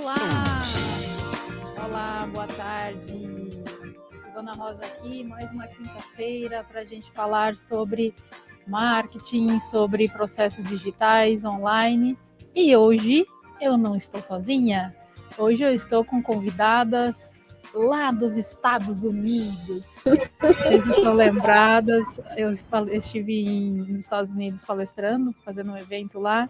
Olá! Olá, boa tarde. Silvana Rosa aqui, mais uma quinta-feira para a gente falar sobre marketing, sobre processos digitais online. E hoje eu não estou sozinha. Hoje eu estou com convidadas lá dos Estados Unidos. Vocês estão lembradas? Eu estive nos Estados Unidos palestrando, fazendo um evento lá.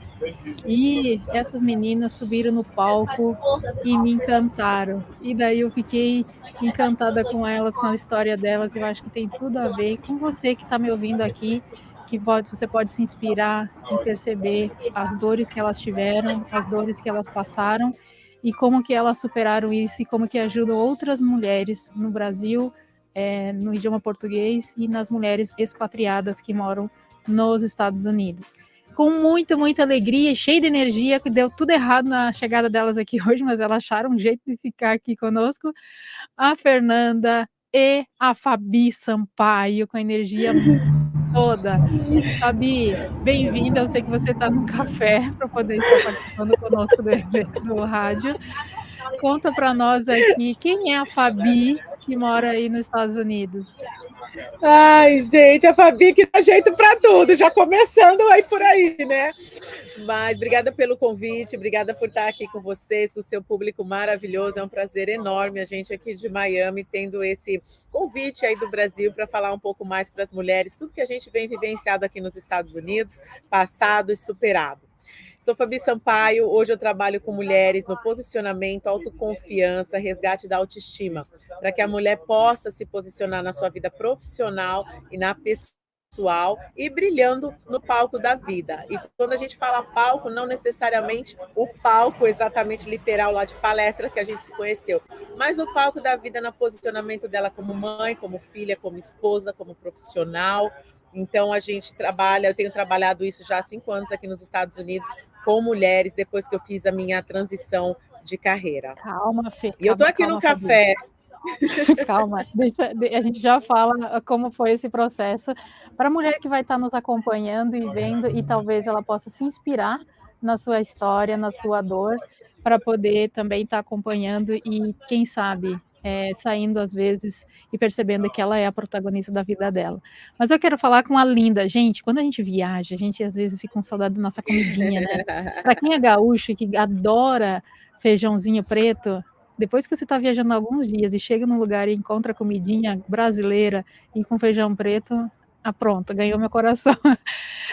E essas meninas subiram no palco e me encantaram. E daí eu fiquei encantada com elas, com a história delas. Eu acho que tem tudo a ver com você que está me ouvindo aqui, que você pode se inspirar em perceber as dores que elas tiveram, as dores que elas passaram e como que elas superaram isso e como que ajudam outras mulheres no Brasil, no idioma português e nas mulheres expatriadas que moram nos Estados Unidos. Com muita alegria, cheia de energia, que deu tudo errado na chegada delas aqui hoje, mas elas acharam um jeito de ficar aqui conosco. A Fernanda e a Fabi Sampaio, com a energia toda. Fabi, bem-vinda, eu sei que você está num café para poder estar participando conosco do rádio. Conta para nós aqui, quem é a Fabi que mora aí nos Estados Unidos? Ai, gente, a Fabi que dá jeito para tudo, já começando aí por aí, né? Mas obrigada pelo convite, obrigada por estar aqui com vocês, com o seu público maravilhoso. É um prazer enorme a gente aqui de Miami tendo esse convite aí do Brasil para falar um pouco mais para as mulheres, tudo que a gente vem vivenciado aqui nos Estados Unidos, passado e superado. Sou Fabi Sampaio, hoje eu trabalho com mulheres no posicionamento, autoconfiança, resgate da autoestima, para que a mulher possa se posicionar na sua vida profissional e na pessoal e brilhando no palco da vida. E quando a gente fala palco, não necessariamente o palco exatamente literal lá de palestra que a gente se conheceu, mas o palco da vida no posicionamento dela como mãe, como filha, como esposa, como profissional. Então, a gente trabalha, eu tenho trabalhado isso já há 5 anos aqui nos Estados Unidos com mulheres, depois que eu fiz a minha transição de carreira. Calma, Fê. E eu estou aqui no café. Calma, a gente já fala como foi esse processo. Para a mulher que vai estar nos acompanhando e vendo, e talvez ela possa se inspirar na sua história, na sua dor, para poder também estar acompanhando e, quem sabe, saindo às vezes e percebendo que ela é a protagonista da vida dela. Mas eu quero falar com a Linda. Gente, quando a gente viaja, a gente às vezes fica com saudade da nossa comidinha, né? Para quem é gaúcho e que adora feijãozinho preto, depois que você está viajando alguns dias e chega num lugar e encontra comidinha brasileira e com feijão preto, pronto, ganhou meu coração.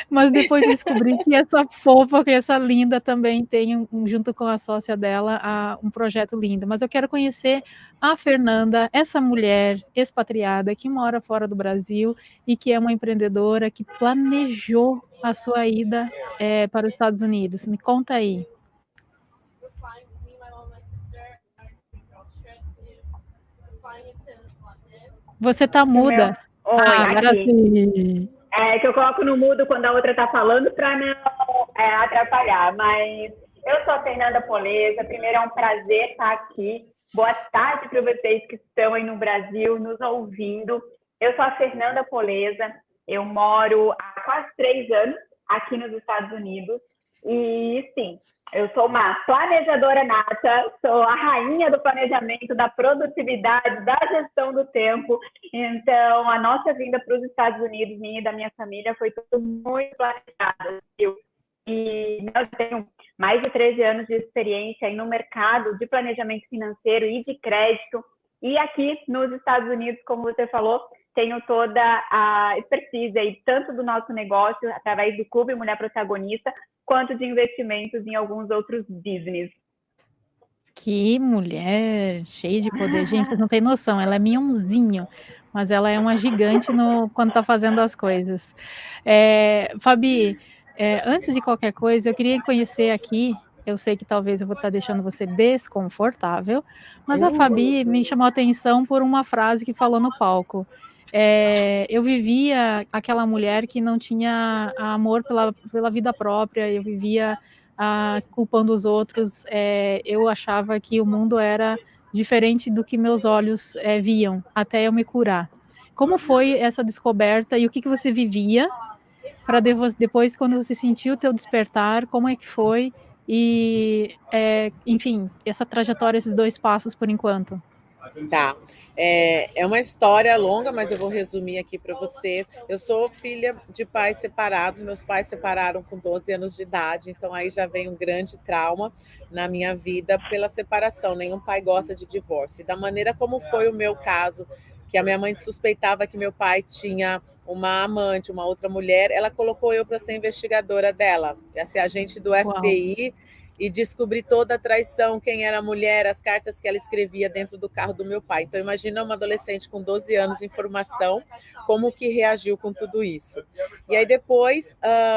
Mas depois descobri que essa fofa, que essa Linda também tem, junto com a sócia dela, um projeto lindo. Mas eu quero conhecer a Fernanda, essa mulher expatriada que mora fora do Brasil e que é uma empreendedora que planejou a sua ida para os Estados Unidos. Me conta aí. Você tá muda. Oi, agora aqui. sim. É que eu coloco no mudo quando a outra está falando para não atrapalhar. Mas eu sou a Fernanda Poleza. Primeiro, é um prazer estar aqui. Boa tarde para vocês que estão aí no Brasil nos ouvindo. Eu sou a Fernanda Poleza. Eu moro há quase 3 anos aqui nos Estados Unidos. E, sim, eu sou uma planejadora nata, sou a rainha do planejamento, da produtividade, da gestão do tempo. Então, a nossa vinda para os Estados Unidos, minha e da minha família, foi tudo muito planejado. E eu tenho mais de 13 anos de experiência aí no mercado de planejamento financeiro e de crédito. E aqui nos Estados Unidos, como você falou, tenho toda a expertise aí, tanto do nosso negócio, através do Clube Mulher Protagonista, quanto de investimentos em alguns outros business. Que mulher cheia de poder. Gente, vocês não têm noção, ela é minhãozinho, mas ela é uma gigante quando está fazendo as coisas. Fabi, antes de qualquer coisa, eu queria conhecer aqui, eu sei que talvez eu vou estar deixando você desconfortável, mas a Fabi me chamou a atenção por uma frase que falou no palco. Eu vivia aquela mulher que não tinha amor pela vida própria, eu vivia culpando os outros, eu achava que o mundo era diferente do que meus olhos viam, até eu me curar. Como foi essa descoberta e o que você vivia para depois, quando você sentiu o teu despertar, como é que foi e, enfim, essa trajetória, esses 2 passos por enquanto. Tá. É uma história longa, mas eu vou resumir aqui para você. Eu sou filha de pais separados, meus pais separaram com 12 anos de idade, então aí já vem um grande trauma na minha vida pela separação. Nenhum pai gosta de divórcio. E da maneira como foi o meu caso, que a minha mãe suspeitava que meu pai tinha uma amante, uma outra mulher, ela colocou eu para ser investigadora dela, para ser agente do Uau. FBI, e descobri toda a traição, quem era a mulher, as cartas que ela escrevia dentro do carro do meu pai. Então, imagina uma adolescente com 12 anos em formação, como que reagiu com tudo isso. E aí depois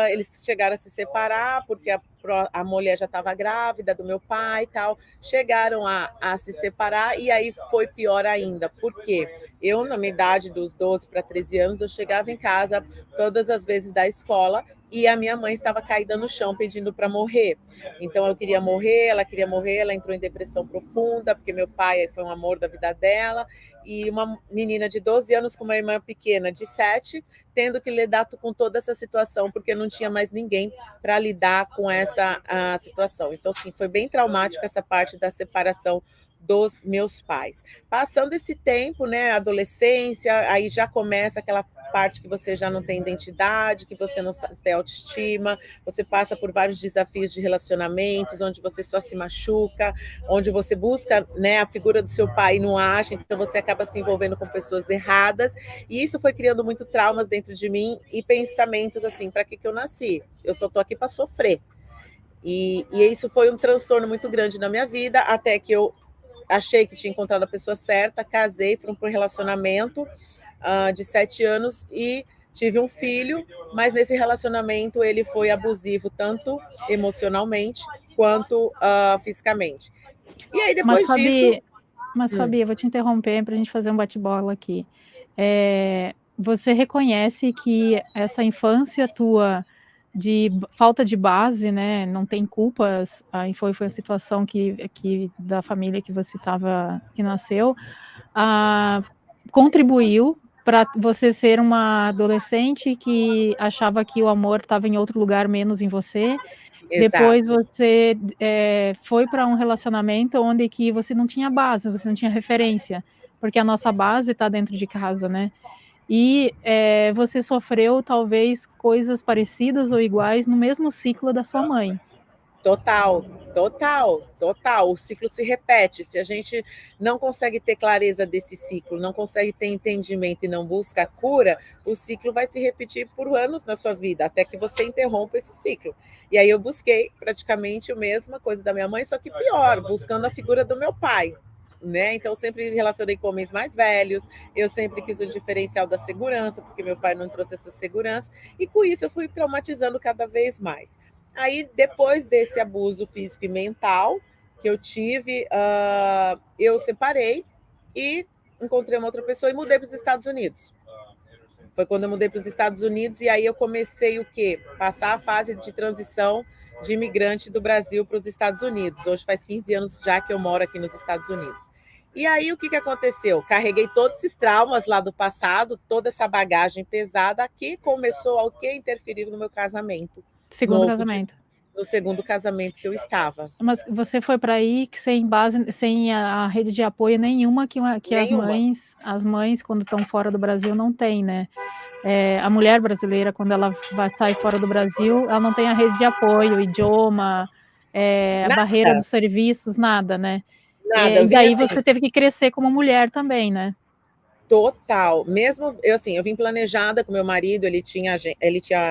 eles chegaram a se separar, porque a mulher já estava grávida do meu pai e tal, chegaram a se separar, e aí foi pior ainda, porque eu, na minha idade dos 12 para 13 anos, eu chegava em casa todas as vezes da escola, e a minha mãe estava caída no chão pedindo para morrer. Então eu queria morrer, ela entrou em depressão profunda, porque meu pai foi um amor da vida dela, e uma menina de 12 anos com uma irmã pequena de 7, tendo que lidar com toda essa situação, porque não tinha mais ninguém para lidar com essa situação. Então, sim, foi bem traumático essa parte da separação dos meus pais. Passando esse tempo, né, adolescência, aí já começa aquela parte que você já não tem identidade, que você não tem autoestima, você passa por vários desafios de relacionamentos, onde você só se machuca, onde você busca, né, a figura do seu pai e não acha, então você acaba se envolvendo com pessoas erradas, e isso foi criando muito traumas dentro de mim e pensamentos assim, para que eu nasci? Eu só estou aqui para sofrer. E isso foi um transtorno muito grande na minha vida, até que eu achei que tinha encontrado a pessoa certa, casei, fui para um relacionamento de 7 anos e tive um filho, mas nesse relacionamento ele foi abusivo, tanto emocionalmente quanto fisicamente. E aí, Mas, depois disso... Fabi, eu vou te interromper para a gente fazer um bate-bola aqui. Você reconhece que essa infância tua de falta de base, né, não tem culpas, aí foi a situação que da família que você estava, que nasceu, contribuiu para você ser uma adolescente que achava que o amor estava em outro lugar, menos em você. Depois Exato. você foi para um relacionamento onde que você não tinha base, você não tinha referência, porque a nossa base está dentro de casa, né? E você sofreu talvez coisas parecidas ou iguais no mesmo ciclo da sua mãe. Total, total, total. O ciclo se repete. Se a gente não consegue ter clareza desse ciclo, não consegue ter entendimento e não busca a cura, o ciclo vai se repetir por anos na sua vida, até que você interrompa esse ciclo. E aí eu busquei praticamente a mesma coisa da minha mãe, só que pior, buscando a figura do meu pai. Né? Então, eu sempre relacionei com homens mais velhos, eu sempre quis o diferencial da segurança, porque meu pai não trouxe essa segurança, e com isso eu fui traumatizando cada vez mais. Aí, depois desse abuso físico e mental que eu tive, eu separei e encontrei uma outra pessoa e mudei para os Estados Unidos. Foi quando eu mudei para os Estados Unidos e aí eu comecei o quê? Passar a fase de transição de imigrante do Brasil para os Estados Unidos. Hoje faz 15 anos já que eu moro aqui nos Estados Unidos. E aí o que aconteceu? Carreguei todos esses traumas lá do passado, toda essa bagagem pesada que começou a interferir no meu casamento. Segundo casamento. No segundo casamento que eu estava. Mas você foi para aí sem base, sem a rede de apoio nenhuma que as mães quando estão fora do Brasil não têm, né? A mulher brasileira, quando ela vai sair fora do Brasil, ela não tem a rede de apoio, o idioma, a barreira dos serviços, nada, né? Nada, E daí você teve que crescer como mulher também, né? Total. Mesmo eu vim planejada com meu marido, ele tinha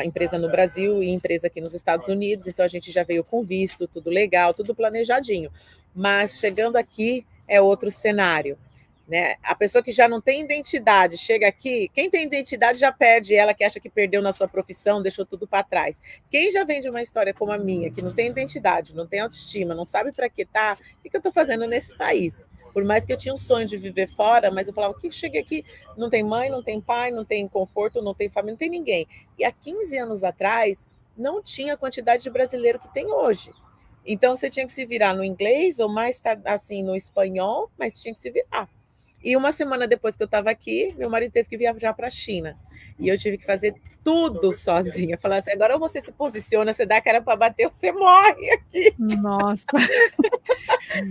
empresa no Brasil e empresa aqui nos Estados Unidos, então a gente já veio com visto, tudo legal, tudo planejadinho. Mas chegando aqui é outro cenário, né? A pessoa que já não tem identidade chega aqui, quem tem identidade já perde ela, que acha que perdeu na sua profissão, deixou tudo para trás. Quem já vem de uma história como a minha, que não tem identidade, não tem autoestima, não sabe para que tá, o que eu estou fazendo nesse país? Por mais que eu tinha um sonho de viver fora, mas eu falava que cheguei aqui, não tem mãe, não tem pai, não tem conforto, não tem família, não tem ninguém. E há 15 anos atrás, não tinha a quantidade de brasileiro que tem hoje. Então, você tinha que se virar no inglês, ou mais assim, no espanhol, mas tinha que se virar. E uma semana depois que eu estava aqui, meu marido teve que viajar para a China. E eu tive que fazer tudo sozinha. Falar assim, agora você se posiciona, você dá a cara para bater, você morre aqui. Nossa.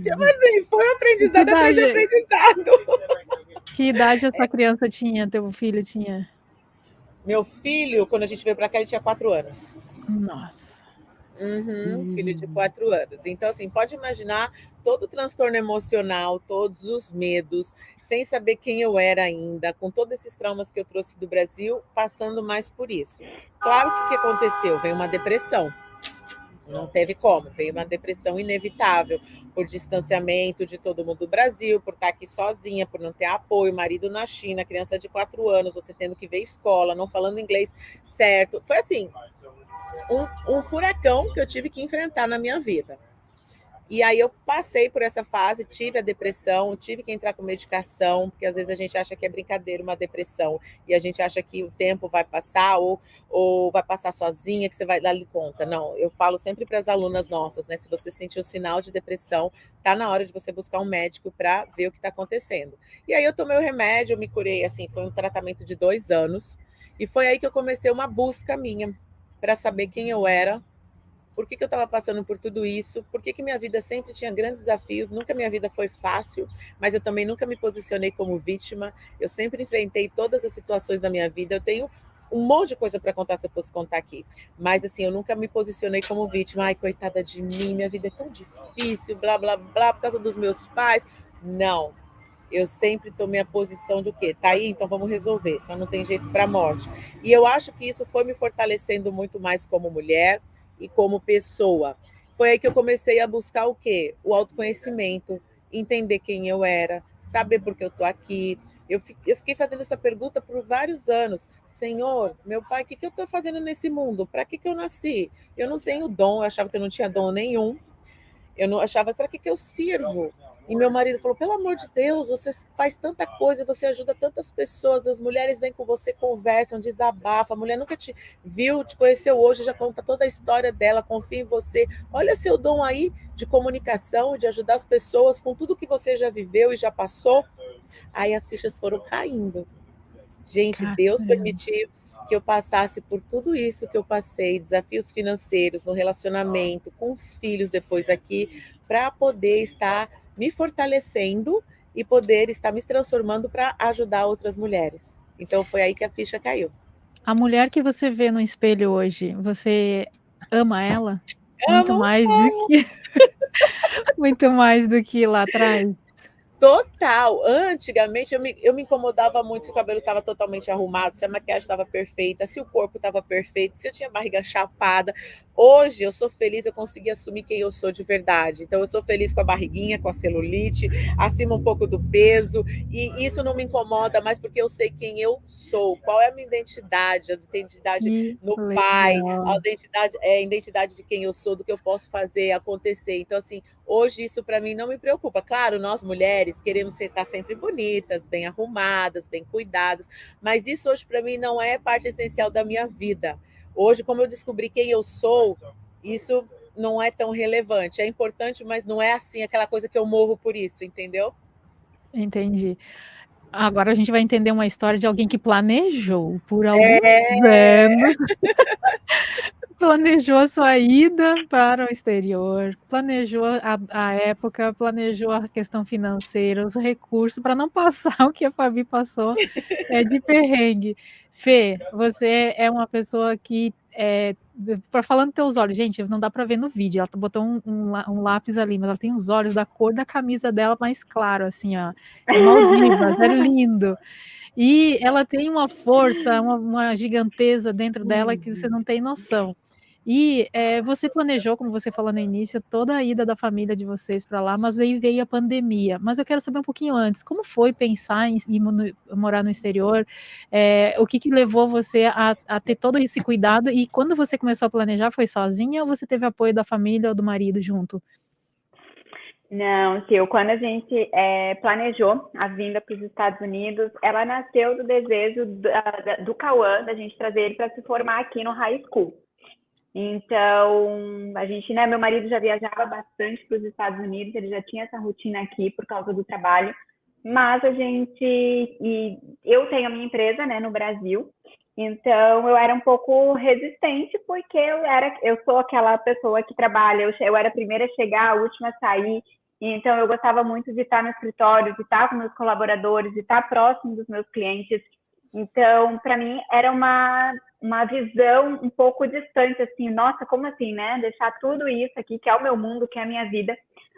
Tipo assim, foi um aprendizado atrás de aprendizado. Que idade essa criança tinha, teu filho tinha? Meu filho, quando a gente veio para cá, ele tinha 4 anos. Nossa. Filho de 4 anos. Então, assim, pode imaginar todo o transtorno emocional, todos os medos, sem saber quem eu era ainda, com todos esses traumas que eu trouxe do Brasil, passando mais por isso. Claro que o que aconteceu? Veio uma depressão. Não teve como, veio uma depressão inevitável, por distanciamento de todo mundo do Brasil, por estar aqui sozinha, por não ter apoio, marido na China, criança de 4 anos, você tendo que ver escola, não falando inglês certo. Foi assim, um furacão que eu tive que enfrentar na minha vida. E aí eu passei por essa fase, tive a depressão, tive que entrar com medicação, porque às vezes a gente acha que é brincadeira uma depressão, e a gente acha que o tempo vai passar, ou vai passar sozinha, que você vai dar conta. Não, eu falo sempre para as alunas nossas, né? Se você sentir o sinal de depressão, tá na hora de você buscar um médico para ver o que está acontecendo. E aí eu tomei o remédio, eu me curei, assim, foi um tratamento de 2 anos, e foi aí que eu comecei uma busca minha, para saber quem eu era, por que eu estava passando por tudo isso, por que minha vida sempre tinha grandes desafios, nunca minha vida foi fácil, mas eu também nunca me posicionei como vítima, eu sempre enfrentei todas as situações da minha vida, eu tenho um monte de coisa para contar se eu fosse contar aqui, mas assim, eu nunca me posicionei como vítima, ai, coitada de mim, minha vida é tão difícil, blá, blá, blá, por causa dos meus pais, não. Eu sempre tomei a posição do quê? Tá aí, então vamos resolver, só não tem jeito para a morte. E eu acho que isso foi me fortalecendo muito mais como mulher, e como pessoa. Foi aí que eu comecei a buscar o quê? O autoconhecimento, entender quem eu era, saber por que eu estou aqui. Eu fiquei fazendo essa pergunta por vários anos. Senhor, meu pai, o que eu estou fazendo nesse mundo? Para que eu nasci? Eu não tenho dom, eu achava que eu não tinha dom nenhum. Eu não achava, para que eu sirvo? E meu marido falou, pelo amor de Deus, você faz tanta coisa, você ajuda tantas pessoas, as mulheres vêm com você, conversam, desabafam, a mulher nunca te viu, te conheceu hoje, já conta toda a história dela, confia em você. Olha seu dom aí de comunicação, de ajudar as pessoas com tudo que você já viveu e já passou. Aí as fichas foram caindo. Gente, Deus permitiu que eu passasse por tudo isso que eu passei, desafios financeiros no relacionamento, com os filhos depois aqui, para poder estar me fortalecendo e poder estar me transformando para ajudar outras mulheres. Então foi aí que a ficha caiu. A mulher que você vê no espelho hoje, você ama ela? Muito Amo. mais do que muito mais do que lá atrás? Total. Antigamente eu me incomodava muito se o cabelo estava totalmente arrumado, se a maquiagem estava perfeita, se o corpo estava perfeito, se eu tinha barriga chapada. Hoje eu sou feliz, eu consegui assumir quem eu sou de verdade. Então eu sou feliz com a barriguinha, com a celulite, acima um pouco do peso, e isso não me incomoda mais porque eu sei quem eu sou, qual é a minha identidade, a identidade no pai, a identidade de quem eu sou, do que eu posso fazer acontecer. Então assim, hoje isso para mim não me preocupa. Claro, nós mulheres queremos estar sempre bonitas, bem arrumadas, bem cuidadas, mas isso hoje para mim não é parte essencial da minha vida. Hoje, como eu descobri quem eu sou, isso não é tão relevante. É importante, mas não é assim aquela coisa que eu morro por isso, entendeu? Entendi. Agora a gente vai entender uma história de alguém que planejou por alguns anos. Planejou a sua ida para o exterior, planejou a época, planejou a questão financeira, os recursos, para não passar o que a Fabi passou, de perrengue. Fê, você é uma pessoa que, falando teus olhos, gente, não dá para ver no vídeo, ela botou um lápis ali, mas ela tem os olhos da cor da camisa dela mais claro, assim, ó, é Maldivas, é lindo. E ela tem uma força, uma giganteza dentro dela que você não tem noção. E você planejou, como você falou no início, toda a ida da família de vocês para lá, mas aí veio a pandemia. Mas eu quero saber um pouquinho antes, como foi pensar em morar no exterior? O que levou você a ter todo esse cuidado? E quando você começou a planejar, foi sozinha ou você teve apoio da família ou do marido junto? Não, quando a gente planejou a vinda para os Estados Unidos, ela nasceu do desejo do Cauã, da gente trazer ele para se formar aqui no high school. Então, a gente, né, meu marido já viajava bastante para os Estados Unidos, ele já tinha essa rotina aqui por causa do trabalho, mas eu tenho a minha empresa, né, no Brasil, então eu era um pouco resistente, porque eu sou aquela pessoa que trabalha, eu era a primeira a chegar, a última a sair, então eu gostava muito de estar no escritório, de estar com meus colaboradores, de estar próximo dos meus clientes. Então, para mim, era uma visão um pouco distante, assim, nossa, como assim, né? Deixar tudo isso aqui, que é o meu mundo, que é a minha vida,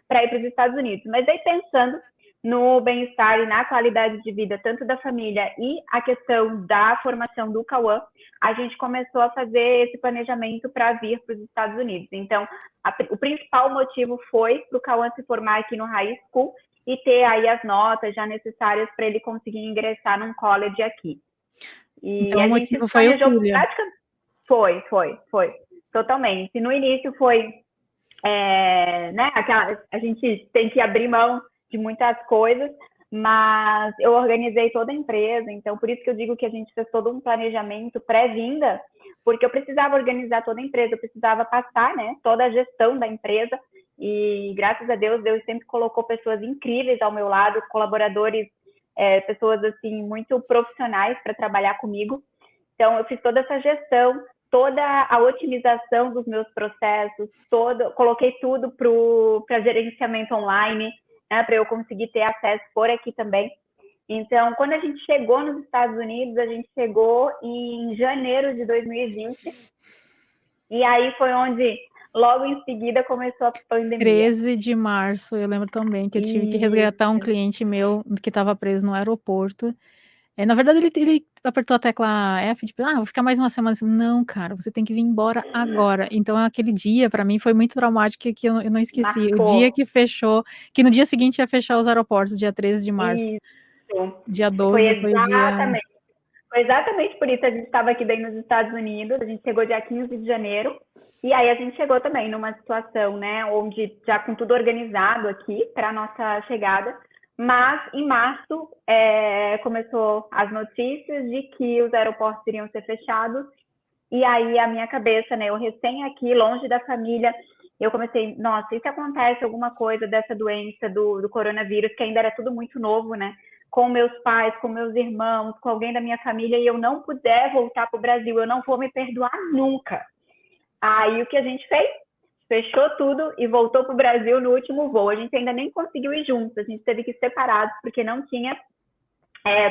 para ir para os Estados Unidos. Mas aí, pensando no bem-estar e na qualidade de vida, tanto da família e a questão da formação do Cauã, a gente começou a fazer esse planejamento para vir para os Estados Unidos. Então, o principal motivo foi para o Cauã se formar aqui no High School e ter aí as notas já necessárias para ele conseguir ingressar num college aqui. E Então a o gente motivo foi o planejou filho. Foi, totalmente. No início foi, né, a gente tem que abrir mão de muitas coisas, mas eu organizei toda a empresa, então por isso que eu digo que a gente fez todo um planejamento pré-vinda, porque eu precisava organizar toda a empresa, eu precisava passar, né, toda a gestão da empresa, e graças a Deus, Deus sempre colocou pessoas incríveis ao meu lado, colaboradores, pessoas assim muito profissionais para trabalhar comigo. Então eu fiz toda essa gestão, toda a otimização dos meus processos, coloquei tudo para gerenciamento online, né, para eu conseguir ter acesso por aqui também. Então, quando a gente chegou nos Estados Unidos, a gente chegou em janeiro de 2020, e aí foi onde, logo em seguida, começou a pandemia. 13 de março, eu lembro também que eu tive que resgatar um cliente meu que estava preso no aeroporto. Na verdade, ele apertou a tecla F, tipo, vou ficar mais uma semana. Assim, não, cara, você tem que vir embora agora. Então, aquele dia, para mim, foi muito traumático, que eu não esqueci. Marcou. O dia que fechou, que no dia seguinte ia fechar os aeroportos, dia 13 de março. Isso. Dia 12 foi o dia... Foi exatamente por isso que a gente estava aqui daí nos Estados Unidos. A gente chegou dia 15 de janeiro. E aí a gente chegou também numa situação, né, onde já com tudo organizado aqui para a nossa chegada. Mas em março começou as notícias de que os aeroportos iriam ser fechados. E aí a minha cabeça, né, eu recém aqui, longe da família, eu comecei, nossa, e se acontece alguma coisa dessa doença do coronavírus, que ainda era tudo muito novo, né? Com meus pais, com meus irmãos, com alguém da minha família, e eu não puder voltar para o Brasil, eu não vou me perdoar nunca. Aí o que a gente fez? Fechou tudo e voltou para o Brasil no último voo. A gente ainda nem conseguiu ir juntos, a gente teve que ir separados, porque não tinha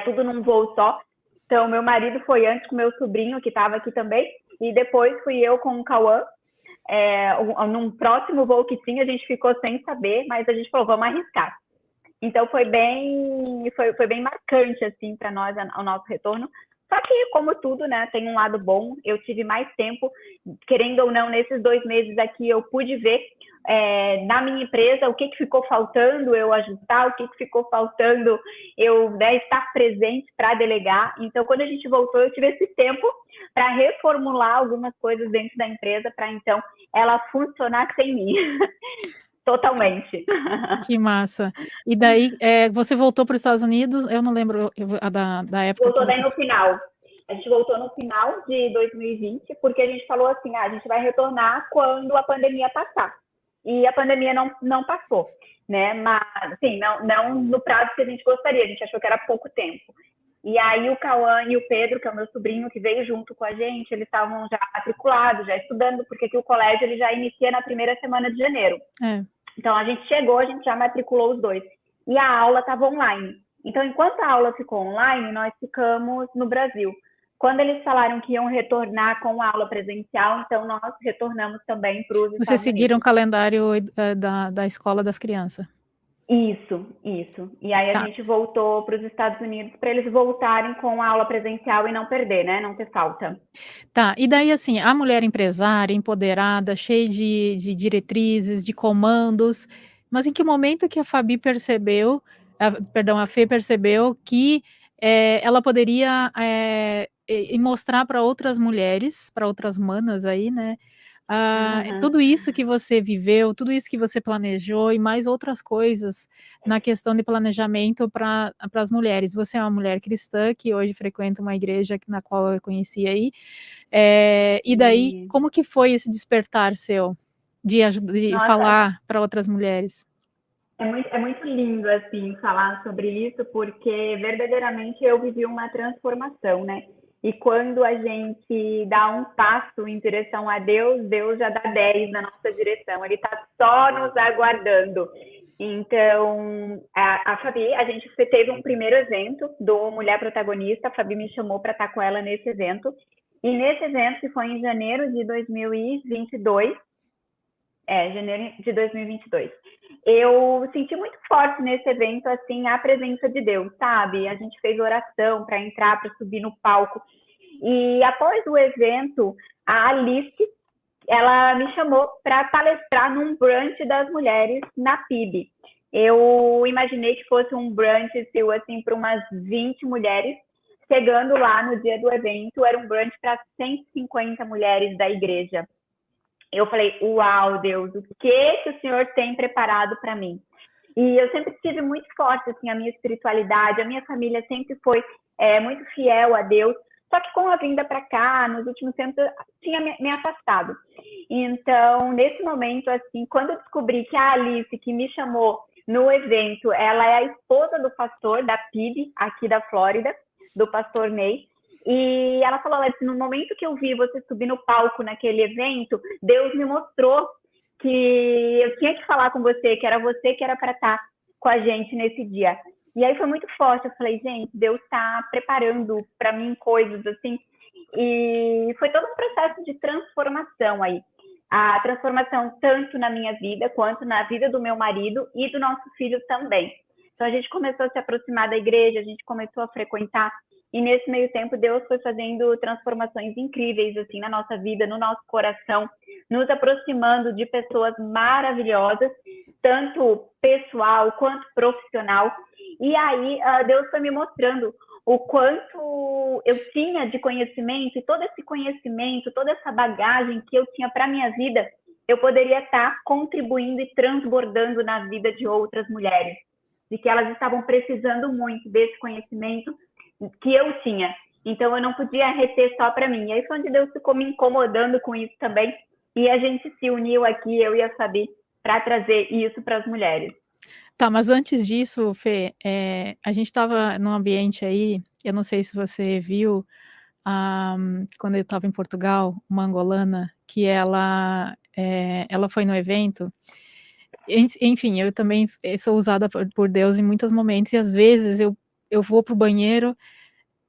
tudo num voo só. Então, meu marido foi antes com meu sobrinho, que estava aqui também, e depois fui eu com o Cauã. Num próximo voo que tinha, a gente ficou sem saber, mas a gente falou, vamos arriscar. Então, foi bem marcante, assim, para nós, o nosso retorno. Só que, como tudo, né, tem um lado bom. Eu tive mais tempo, querendo ou não, nesses 2 meses aqui, eu pude ver na minha empresa o que ficou faltando eu ajustar, o que ficou faltando eu, né, estar presente para delegar. Então, quando a gente voltou, eu tive esse tempo para reformular algumas coisas dentro da empresa, para então ela funcionar sem mim. Totalmente. Que massa. E daí, você voltou para os Estados Unidos, eu não lembro da época. Voltou daí no final. A gente voltou no final de 2020, porque a gente falou assim, a gente vai retornar quando a pandemia passar. E a pandemia não passou, né? Mas, assim, não no prazo que a gente gostaria, a gente achou que era pouco tempo. E aí o Cauã e o Pedro, que é o meu sobrinho, que veio junto com a gente, eles estavam já matriculados, já estudando, porque aqui o colégio ele já inicia na primeira semana de janeiro. Então, a gente chegou, a gente já matriculou os dois. E a aula estava online. Então, enquanto a aula ficou online, nós ficamos no Brasil. Quando eles falaram que iam retornar com a aula presencial, então nós retornamos também para os Estados Unidos. Vocês seguiram o calendário da escola das crianças? Isso. E aí a gente voltou para os Estados Unidos para eles voltarem com a aula presencial e não perder, né? Não ter falta. Tá, e daí assim, a mulher empresária, empoderada, cheia de diretrizes, de comandos, mas em que momento que a Fabi percebeu, a Fê percebeu que ela poderia mostrar para outras mulheres, para outras manas aí, né? Tudo isso que você viveu, tudo isso que você planejou e mais outras coisas na questão de planejamento para as mulheres. Você é uma mulher cristã que hoje frequenta uma igreja na qual eu conheci aí. E daí, como que foi esse despertar seu de falar para outras mulheres? É muito lindo, assim, falar sobre isso, porque verdadeiramente eu vivi uma transformação, né? E quando a gente dá um passo em direção a Deus, Deus já dá 10 na nossa direção. Ele está só nos aguardando. Então, a Fabi, a gente teve um primeiro evento do Mulher Protagonista. A Fabi me chamou para estar com ela nesse evento. E nesse evento, que foi em janeiro de 2022, janeiro de 2022. Eu senti muito forte nesse evento, assim, a presença de Deus, sabe? A gente fez oração para entrar, para subir no palco. E após o evento, a Alice, ela me chamou para palestrar num brunch das mulheres na PIB. Eu imaginei que fosse um brunch, assim, para umas 20 mulheres. Chegando lá no dia do evento, era um brunch para 150 mulheres da igreja. Eu falei, uau, Deus, o que o Senhor tem preparado para mim? E eu sempre tive muito forte, assim, a minha espiritualidade, a minha família sempre foi muito fiel a Deus, só que com a vinda para cá, nos últimos tempos, eu tinha me afastado. Então, nesse momento, assim, quando eu descobri que a Alice, que me chamou no evento, ela é a esposa do pastor da PIB, aqui da Flórida, do pastor Ney, e ela falou, Alex, no momento que eu vi você subir no palco naquele evento, Deus me mostrou que eu tinha que falar com você, que era você que era para estar com a gente nesse dia. E aí foi muito forte, eu falei, gente, Deus está preparando para mim coisas assim, e foi todo um processo de transformação aí. A transformação tanto na minha vida, quanto na vida do meu marido e do nosso filho também. Então a gente começou a se aproximar da igreja, a gente começou a frequentar. E nesse meio tempo, Deus foi fazendo transformações incríveis assim na nossa vida, no nosso coração, nos aproximando de pessoas maravilhosas, tanto pessoal quanto profissional. E aí, Deus foi me mostrando o quanto eu tinha de conhecimento, e todo esse conhecimento, toda essa bagagem que eu tinha para a minha vida, eu poderia estar contribuindo e transbordando na vida de outras mulheres, de que elas estavam precisando muito desse conhecimento que eu tinha. Então, eu não podia reter só para mim. E aí foi onde Deus ficou me incomodando com isso também. E a gente se uniu aqui, eu e a Fabi, para trazer isso para as mulheres. Tá, mas antes disso, Fê, a gente estava num ambiente aí, eu não sei se você viu, quando eu estava em Portugal, uma angolana, que ela foi no evento. Enfim, eu também sou usada por Deus em muitos momentos, e às vezes eu vou pro banheiro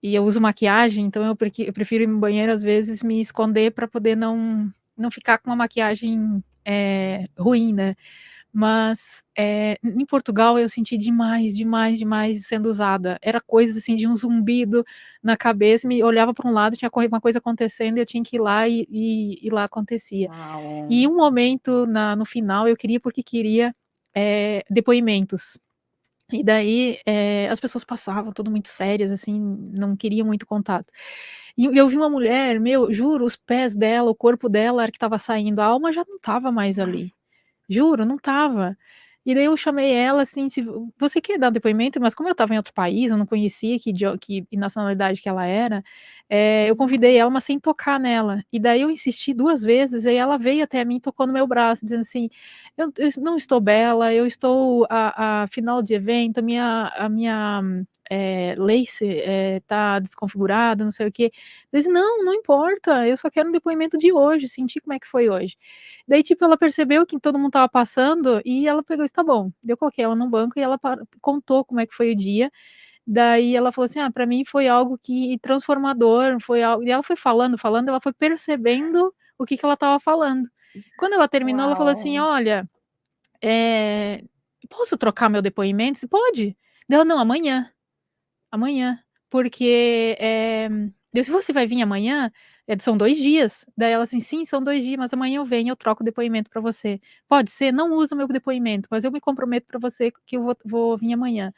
e eu uso maquiagem, então eu prefiro ir no banheiro, às vezes, me esconder para poder não ficar com uma maquiagem ruim, né? Mas em Portugal eu senti demais sendo usada. Era coisa assim de um zumbido na cabeça, me olhava para um lado, tinha uma coisa acontecendo, e eu tinha que ir lá e lá acontecia. Uau. E um momento no final eu queria depoimentos. E daí as pessoas passavam, tudo muito sérias, assim, não queriam muito contato. E eu vi uma mulher, juro, os pés dela, o corpo dela era que estava saindo, a alma já não estava mais ali. Juro, não estava. E daí eu chamei ela assim, você quer dar um depoimento? Mas como eu estava em outro país, eu não conhecia que nacionalidade que ela era, eu convidei ela, mas sem tocar nela. E daí eu insisti 2 vezes, e ela veio até mim, tocou no meu braço, dizendo assim, eu não estou bela, eu estou a final de evento, a minha lace tá desconfigurada, não sei o quê. Eu disse, não importa, eu só quero um depoimento de hoje, sentir como é que foi hoje. Daí, tipo, ela percebeu que todo mundo estava passando, e ela pegou, tá bom. Eu coloquei ela no banco e ela contou como é que foi o dia. Daí ela falou assim, para mim foi algo que transformador, foi algo... E ela foi falando, ela foi percebendo o que ela estava falando. Quando ela terminou, ela falou assim, olha, posso trocar meu depoimento? Você pode? Ela, não, amanhã, porque se você vai vir amanhã, são 2 dias. Daí ela assim, sim, são 2 dias, mas amanhã eu venho, eu troco o depoimento para você. Pode ser? Não usa o meu depoimento, mas eu me comprometo para você que eu vou vir amanhã.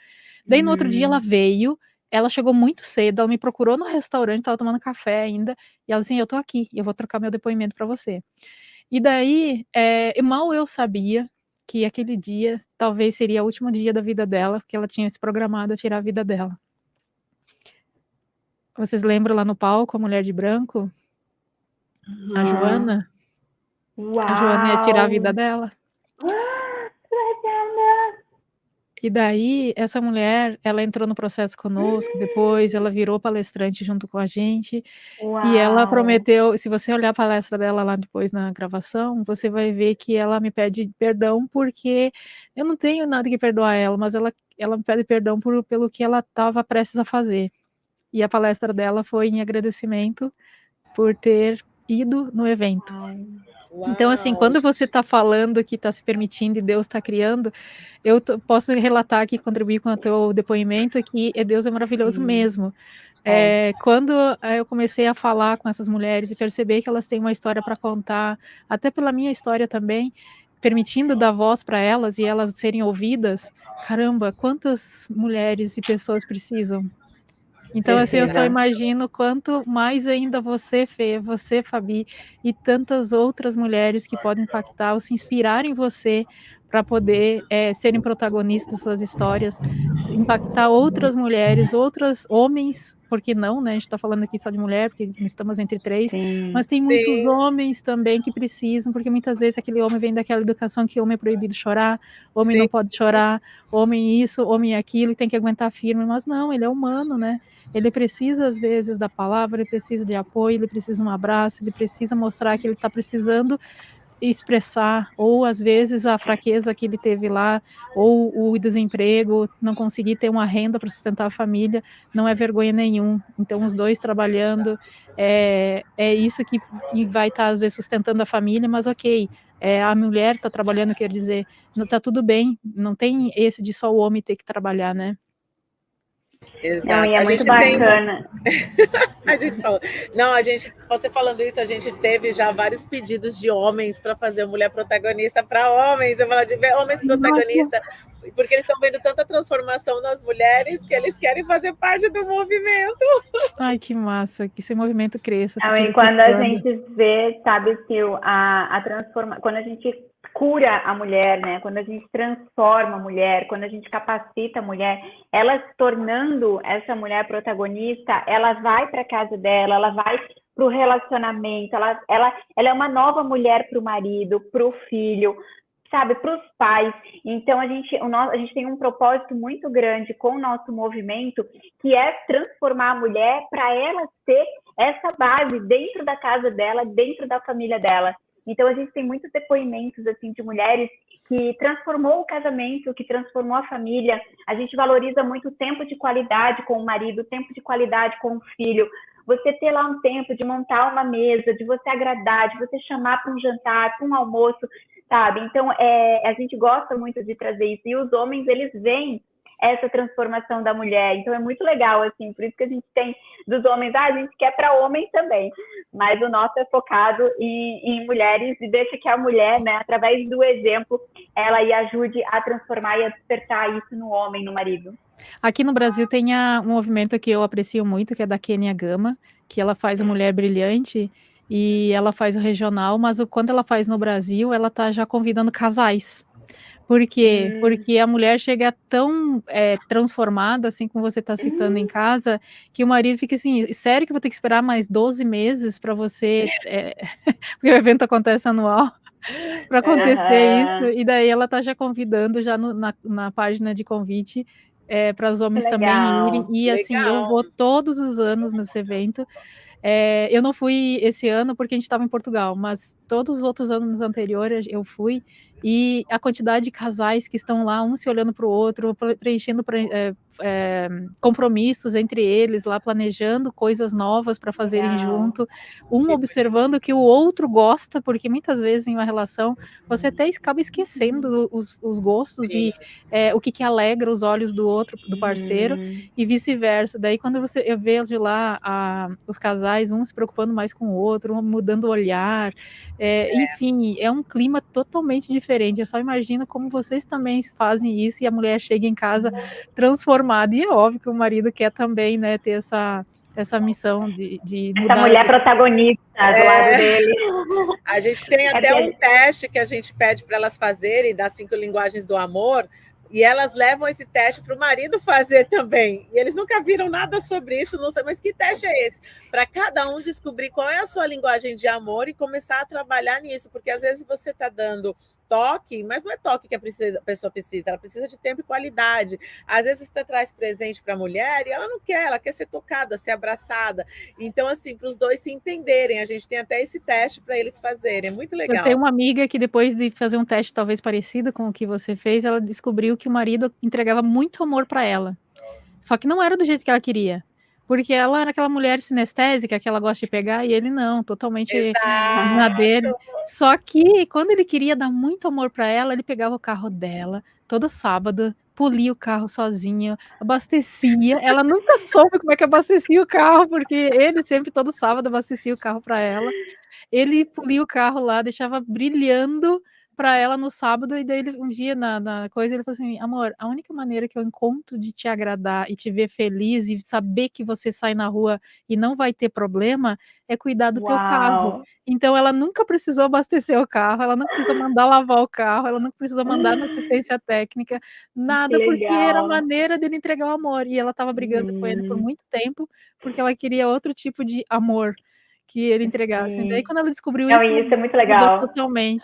Daí no outro dia ela veio, ela chegou muito cedo, ela me procurou no restaurante, estava tomando café ainda, e ela assim, eu tô aqui, eu vou trocar meu depoimento para você. E daí, mal eu sabia que aquele dia talvez seria o último dia da vida dela, porque ela tinha se programado a tirar a vida dela. Vocês lembram lá no palco a mulher de branco? A Joana? Uau. A Joana ia tirar a vida dela. E daí, essa mulher, ela entrou no processo conosco, depois ela virou palestrante junto com a gente, e ela Uau! prometeu, se você olhar a palestra dela lá depois na gravação, você vai ver que ela me pede perdão, porque eu não tenho nada que perdoar ela, mas ela me pede perdão pelo que ela estava prestes a fazer. E a palestra dela foi em agradecimento por ter ido no evento. Então, assim, Uau! quando você está falando que está se permitindo e Deus está criando, posso relatar aqui, contribuir com o teu depoimento, que Deus é maravilhoso Sim. mesmo. Quando eu comecei a falar com essas mulheres e perceber que elas têm uma história para contar, até pela minha história também, permitindo dar voz para elas e elas serem ouvidas, caramba, quantas mulheres e pessoas precisam. Então, assim, eu só Precisa. imagino quanto mais ainda você, Fê, você, Fabi, e tantas outras mulheres que podem impactar ou se inspirar em você para poder serem protagonistas das suas histórias, impactar outras mulheres, outros homens, porque não, né? A gente está falando aqui só de mulher, porque estamos entre três, Sim. mas tem muitos Sim. homens também que precisam, porque muitas vezes aquele homem vem daquela educação que homem é proibido chorar, homem não Sim. pode chorar, homem isso, homem aquilo, e tem que aguentar firme, mas não, ele é humano, né? Ele precisa, às vezes, da palavra, ele precisa de apoio, ele precisa de um abraço, ele precisa mostrar que ele está precisando expressar, ou às vezes a fraqueza que ele teve lá, ou o desemprego, não conseguir ter uma renda para sustentar a família, não é vergonha nenhum. Então, os dois trabalhando, é isso que vai estar, às vezes, sustentando a família, mas ok, a mulher está trabalhando, quer dizer, não está tudo bem, não tem esse de só o homem ter que trabalhar, né? Não, Exato. e é A muito gente tem uma. bacana. A gente falou. Não, você falando isso, a gente teve já vários pedidos de homens para fazer mulher protagonista para homens. Eu falo de ver homens protagonistas, porque eles estão vendo tanta transformação nas mulheres que eles querem fazer parte do movimento. Ai, que massa, que esse movimento cresça. Não, e quando a gente vê, sabe, Sil, a transformação, quando a gente cura a mulher, né? Quando a gente transforma a mulher, quando a gente capacita a mulher, ela se tornando essa mulher protagonista, ela vai para a casa dela, ela vai para o relacionamento, ela é uma nova mulher para o marido, para o filho, sabe, para os pais. Então, a gente tem um propósito muito grande com o nosso movimento, que é transformar a mulher para ela ser essa base dentro da casa dela, dentro da família dela. Então, a gente tem muitos depoimentos assim, de mulheres que transformou o casamento, que transformou a família. A gente valoriza muito o tempo de qualidade com o marido, o tempo de qualidade com o filho. Você ter lá um tempo de montar uma mesa, de você agradar, de você chamar para um jantar, para um almoço, sabe? Então, a gente gosta muito de trazer isso. E os homens, eles veem essa transformação da mulher. Então, é muito legal, assim. Por isso que a gente tem dos homens, a gente quer para homem também. Mas o nosso é focado em mulheres e deixa que a mulher, né, através do exemplo, ela aí ajude a transformar e a despertar isso no homem, no marido. Aqui no Brasil tem um movimento que eu aprecio muito, que é da Kenia Gama, que ela faz o Mulher Brilhante e ela faz o regional, mas quando ela faz no Brasil, ela tá já convidando casais. Por quê? Porque a mulher chega tão transformada, assim como você está citando em casa, que o marido fica assim, sério que eu vou ter que esperar mais 12 meses para você... porque o evento acontece anual, para acontecer isso, e daí ela está já convidando, já na página de convite, para os homens também irem, e assim, eu vou todos os anos nesse evento. Eu não fui esse ano porque a gente estava em Portugal, mas todos os outros anos anteriores eu fui, e a quantidade de casais que estão lá, um se olhando para o outro, preenchendo compromissos entre eles, lá planejando coisas novas para fazerem junto, um observando que o outro gosta, porque muitas vezes em uma relação você até acaba esquecendo os gostos e o que alegra os olhos do outro, do parceiro, e vice-versa. Daí quando eu vejo lá os casais, um se preocupando mais com o outro, um mudando o olhar, enfim, é um clima totalmente diferente. Eu só imagino como vocês também fazem isso e a mulher chega em casa transformada, e é óbvio que o marido quer também, né, ter essa missão de mudar. Essa mulher protagonista do lado dele. A gente tem até um teste que a gente pede para elas fazerem, das 5 linguagens do amor, e elas levam esse teste para o marido fazer também. E eles nunca viram nada sobre isso, não sei, mas que teste é esse? Para cada um descobrir qual é a sua linguagem de amor e começar a trabalhar nisso, porque às vezes você está dando toque, mas não é toque que a pessoa precisa, ela precisa de tempo e qualidade. Às vezes você traz presente para a mulher e ela quer ser tocada, ser abraçada. Então, assim, para os dois se entenderem, a gente tem até esse teste para eles fazerem, é muito legal. Eu tenho uma amiga que depois de fazer um teste talvez parecido com o que você fez, ela descobriu que o marido entregava muito amor para ela. Só que não era do jeito que ela queria. Porque ela era aquela mulher sinestésica que ela gosta de pegar e ele não, totalmente na dele. Só que quando ele queria dar muito amor para ela, ele pegava o carro dela todo sábado, polia o carro sozinha, abastecia. Ela nunca soube como é que abastecia o carro, porque ele sempre todo sábado abastecia o carro para ela. Ele polia o carro lá, deixava brilhando para ela no sábado, e daí um dia na coisa ele falou assim: amor, a única maneira que eu encontro de te agradar e te ver feliz e saber que você sai na rua e não vai ter problema é cuidar do teu carro. Então ela nunca precisou abastecer o carro, ela nunca precisou mandar lavar o carro, ela nunca precisou mandar na assistência técnica, nada, porque era a maneira dele entregar o amor. E ela estava brigando com ele por muito tempo, porque ela queria outro tipo de amor que ele entregasse. Daí quando ela descobriu Não, isso, isso é muito legal. mudou totalmente.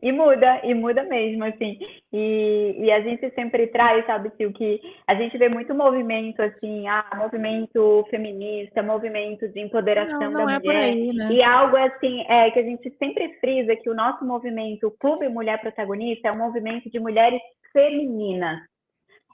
E muda mesmo, assim. E a gente sempre traz, sabe, Sil, que a gente vê muito movimento, assim, movimento feminista, movimento de empoderação da mulher. Por aí, né? E algo, assim, que a gente sempre frisa que o nosso movimento, o Clube Mulher Protagonista, é um movimento de mulheres femininas.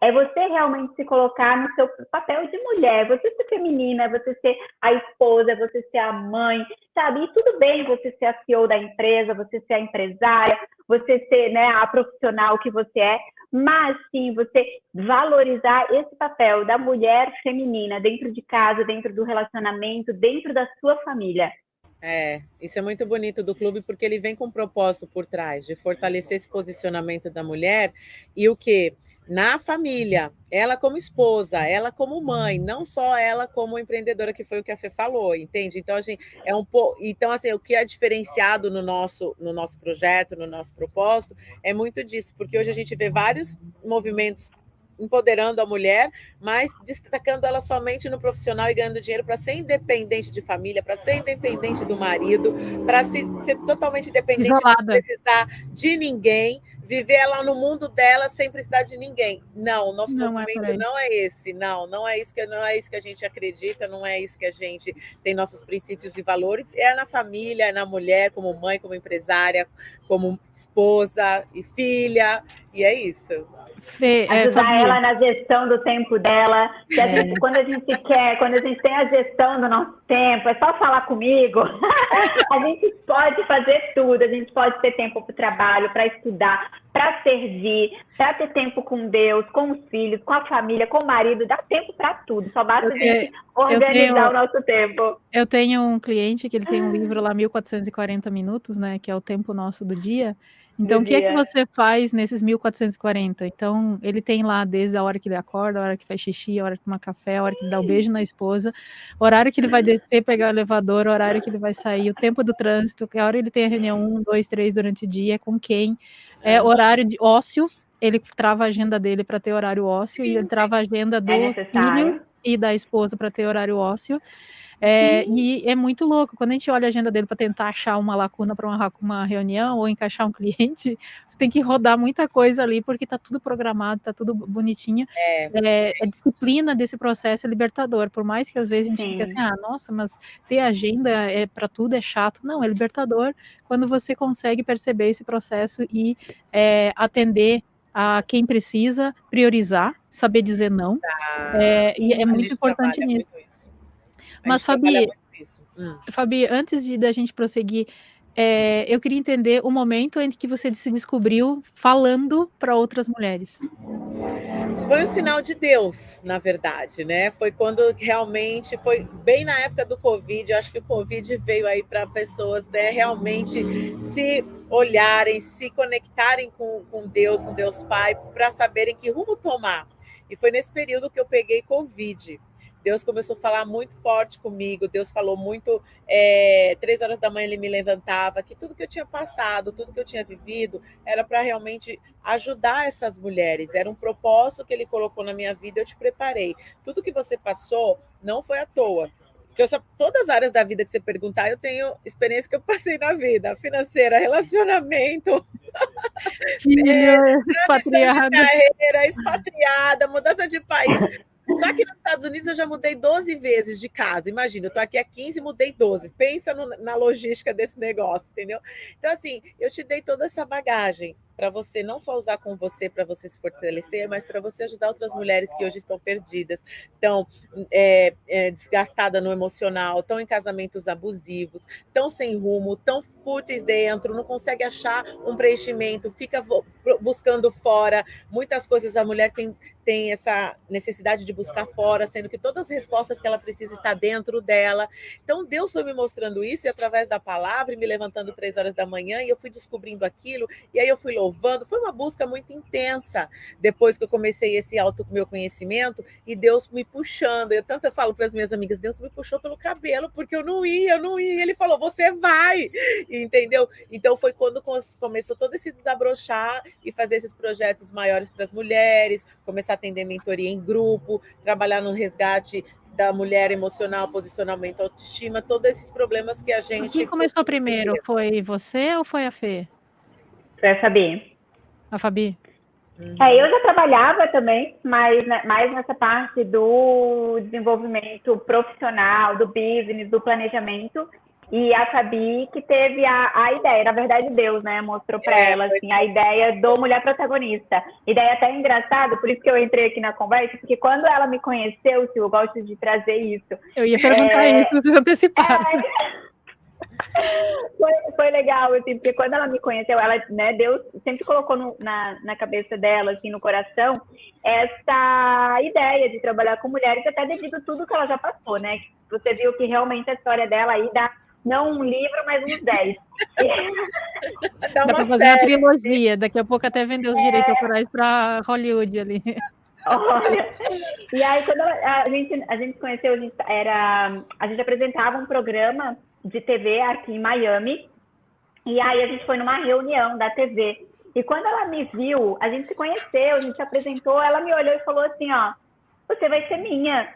É você realmente se colocar no seu papel de mulher, você ser feminina, você ser a esposa, você ser a mãe, sabe? E tudo bem você ser a CEO da empresa, você ser a empresária, você ser, né, a profissional que você é, mas sim você valorizar esse papel da mulher feminina dentro de casa, dentro do relacionamento, dentro da sua família. Isso é muito bonito do clube, porque ele vem com um propósito por trás, de fortalecer esse posicionamento da mulher e o quê? Na família, ela como esposa, ela como mãe, não só ela como empreendedora, que foi o que a Fê falou, entende? Então, a gente então, assim, o que é diferenciado no nosso projeto, no nosso propósito, é muito disso, porque hoje a gente vê vários movimentos empoderando a mulher, mas destacando ela somente no profissional e ganhando dinheiro para ser independente de família, para ser independente do marido, para ser totalmente independente, isolada, não precisar de ninguém, viver ela no mundo dela sem precisar de ninguém. Não, o nosso movimento não é esse, não é isso que a gente acredita, não é isso que a gente tem nossos princípios e valores, é na família, é na mulher, como mãe, como empresária, como esposa e filha, e é isso. Ajudar ela na gestão do tempo dela. Quando a gente tem a gestão do nosso tempo, é só falar comigo. A gente pode fazer tudo. A gente pode ter tempo para o trabalho, para estudar, para servir, para ter tempo com Deus, com os filhos, com a família, com o marido. Dá tempo para tudo. Só basta a gente organizar o nosso tempo. Eu tenho um cliente que ele tem um livro lá, 1440 minutos, né? Que é o tempo nosso do dia. Então, o que é que você faz nesses 1440? Então, ele tem lá desde a hora que ele acorda, a hora que faz xixi, a hora que toma café, a hora que ele dá o beijo na esposa, o horário que ele vai descer, pegar o elevador, o horário que ele vai sair, o tempo do trânsito, a hora ele tem a reunião 1, 2, 3 durante o dia, com quem, horário de ócio, ele trava a agenda dele para ter horário ócio, e ele trava a agenda dos filhos e da esposa para ter horário ócio. E é muito louco, quando a gente olha a agenda dele para tentar achar uma lacuna para uma reunião ou encaixar um cliente, você tem que rodar muita coisa ali, porque está tudo programado, está tudo bonitinho. A disciplina desse processo é libertador, por mais que às vezes a gente fique assim, nossa, mas ter agenda para tudo é chato. Não, é libertador quando você consegue perceber esse processo e atender a quem precisa, priorizar, saber dizer não, e é muito importante nisso. Mas, Fabi, antes da gente prosseguir, eu queria entender o momento em que você se descobriu falando para outras mulheres. Isso foi um sinal de Deus, na verdade, né? Foi quando realmente, foi bem na época do Covid, eu acho que o Covid veio aí para pessoas, né, realmente se olharem, se conectarem com Deus Pai, para saberem que rumo tomar. E foi nesse período que eu peguei Covid. Deus começou a falar muito forte comigo, Deus falou muito, 3 horas da manhã ele me levantava, que tudo que eu tinha passado, tudo que eu tinha vivido, era para realmente ajudar essas mulheres, era um propósito que ele colocou na minha vida, eu te preparei. Tudo que você passou não foi à toa. Porque todas as áreas da vida que você perguntar, eu tenho experiência que eu passei na vida, financeira, relacionamento, Filho, transição de expatriado. carreira, expatriada, mudança de país. Só que nos Estados Unidos eu já mudei 12 vezes de casa. Imagina, eu estou aqui há 15 e mudei 12. Pensa na logística desse negócio, entendeu? Então, assim, eu te dei toda essa bagagem para você não só usar com você para você se fortalecer, mas para você ajudar outras mulheres que hoje estão perdidas, estão desgastadas no emocional, estão em casamentos abusivos, estão sem rumo, estão fúteis dentro, não consegue achar um preenchimento, fica buscando fora. Muitas coisas a mulher tem essa necessidade de buscar fora, sendo que todas as respostas que ela precisa estão dentro dela. Então, Deus foi me mostrando isso, e através da palavra, e me levantando 3 horas da manhã, e eu fui descobrindo aquilo, e aí eu fui louvando. Foi uma busca muito intensa, depois que eu comecei esse meu conhecimento, e Deus me puxando. Eu tanto falo para as minhas amigas, Deus me puxou pelo cabelo, porque eu não ia. E ele falou, você vai, entendeu? Então, foi quando começou todo esse desabrochar, e fazer esses projetos maiores para as mulheres, começar a atender mentoria em grupo, trabalhar no resgate da mulher emocional, posicionamento, autoestima, todos esses problemas que a gente... Quem começou primeiro? Foi você ou foi a Fê? Foi a Fabi. A Fabi? Eu já trabalhava também, mas mais nessa parte do desenvolvimento profissional, do business, do planejamento. E a Fabi que teve a ideia, na verdade Deus, né, mostrou para ela assim, a ideia do Mulher Protagonista. Ideia até engraçada, por isso que eu entrei aqui na conversa, porque quando ela me conheceu, eu gosto de trazer isso. Eu ia perguntar isso, vocês anteciparam. Foi legal, assim, porque quando ela me conheceu, ela, né, Deus sempre colocou na cabeça dela, assim, no coração, essa ideia de trabalhar com mulheres, até devido a tudo que ela já passou, né? Você viu que realmente a história dela aí dá, não um livro, mas uns 10. Dá para fazer uma trilogia, daqui a pouco até vender os direitos autorais para Hollywood ali. Olha, e aí quando a gente conheceu, a gente apresentava um programa de TV aqui em Miami, e aí a gente foi numa reunião da TV, e quando ela me viu, a gente se conheceu, a gente se apresentou, ela me olhou e falou assim, ó, você vai ser minha.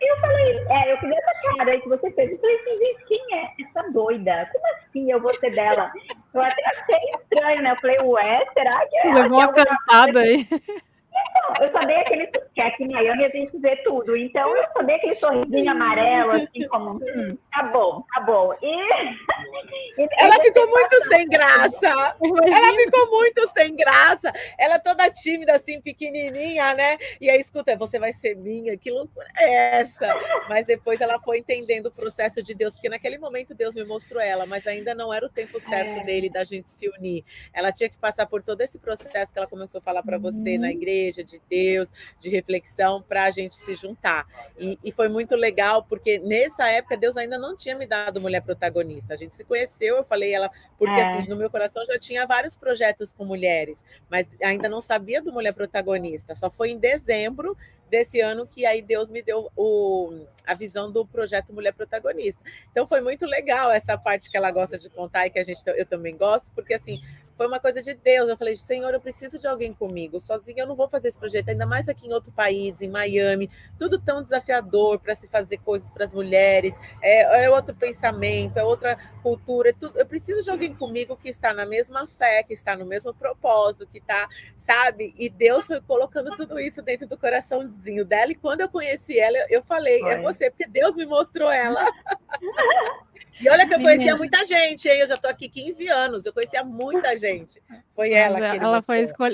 E eu falei, eu fiz essa cara aí que você fez. Eu falei assim, gente, quem é essa doida? Como assim eu vou ser dela? Eu até achei estranho, né? Eu falei, ué, será que é? Levou uma cantada aí. Então, eu só dei aquele... que aqui em Miami a gente vê tudo. Então, eu só dei aquele sorrisinho amarelo, assim, como, tá bom, tá bom. Ela ficou muito sem graça. Ela ficou muito sem graça. Ela toda tímida, assim, pequenininha, né? E aí, escuta, você vai ser minha, que loucura é essa? Mas depois ela foi entendendo o processo de Deus, porque naquele momento Deus me mostrou ela, mas ainda não era o tempo certo dele, da gente se unir. Ela tinha que passar por todo esse processo que ela começou a falar para você na igreja, de Deus, de reflexão, para a gente se juntar. E foi muito legal, porque nessa época Deus ainda não tinha me dado mulher protagonista. A gente se conheceu, eu falei ela, porque assim, no meu coração já tinha vários projetos com mulheres, mas ainda não sabia do mulher protagonista. Só foi em dezembro desse ano que aí Deus me deu a visão do projeto Mulher Protagonista. Então foi muito legal essa parte que ela gosta de contar e que eu também gosto, porque assim, foi uma coisa de Deus. Eu falei, Senhor, eu preciso de alguém comigo. Sozinha eu não vou fazer esse projeto, ainda mais aqui em outro país, em Miami. Tudo tão desafiador para se fazer coisas para as mulheres. É outro pensamento, é outra cultura. Eu preciso de alguém comigo que está na mesma fé, que está no mesmo propósito, que está, sabe? E Deus foi colocando tudo isso dentro do coraçãozinho dela. E quando eu conheci ela, eu falei, é você, porque Deus me mostrou ela. E olha que eu conhecia muita gente, hein? Eu já estou aqui 15 anos, eu conhecia muita gente. Foi ela que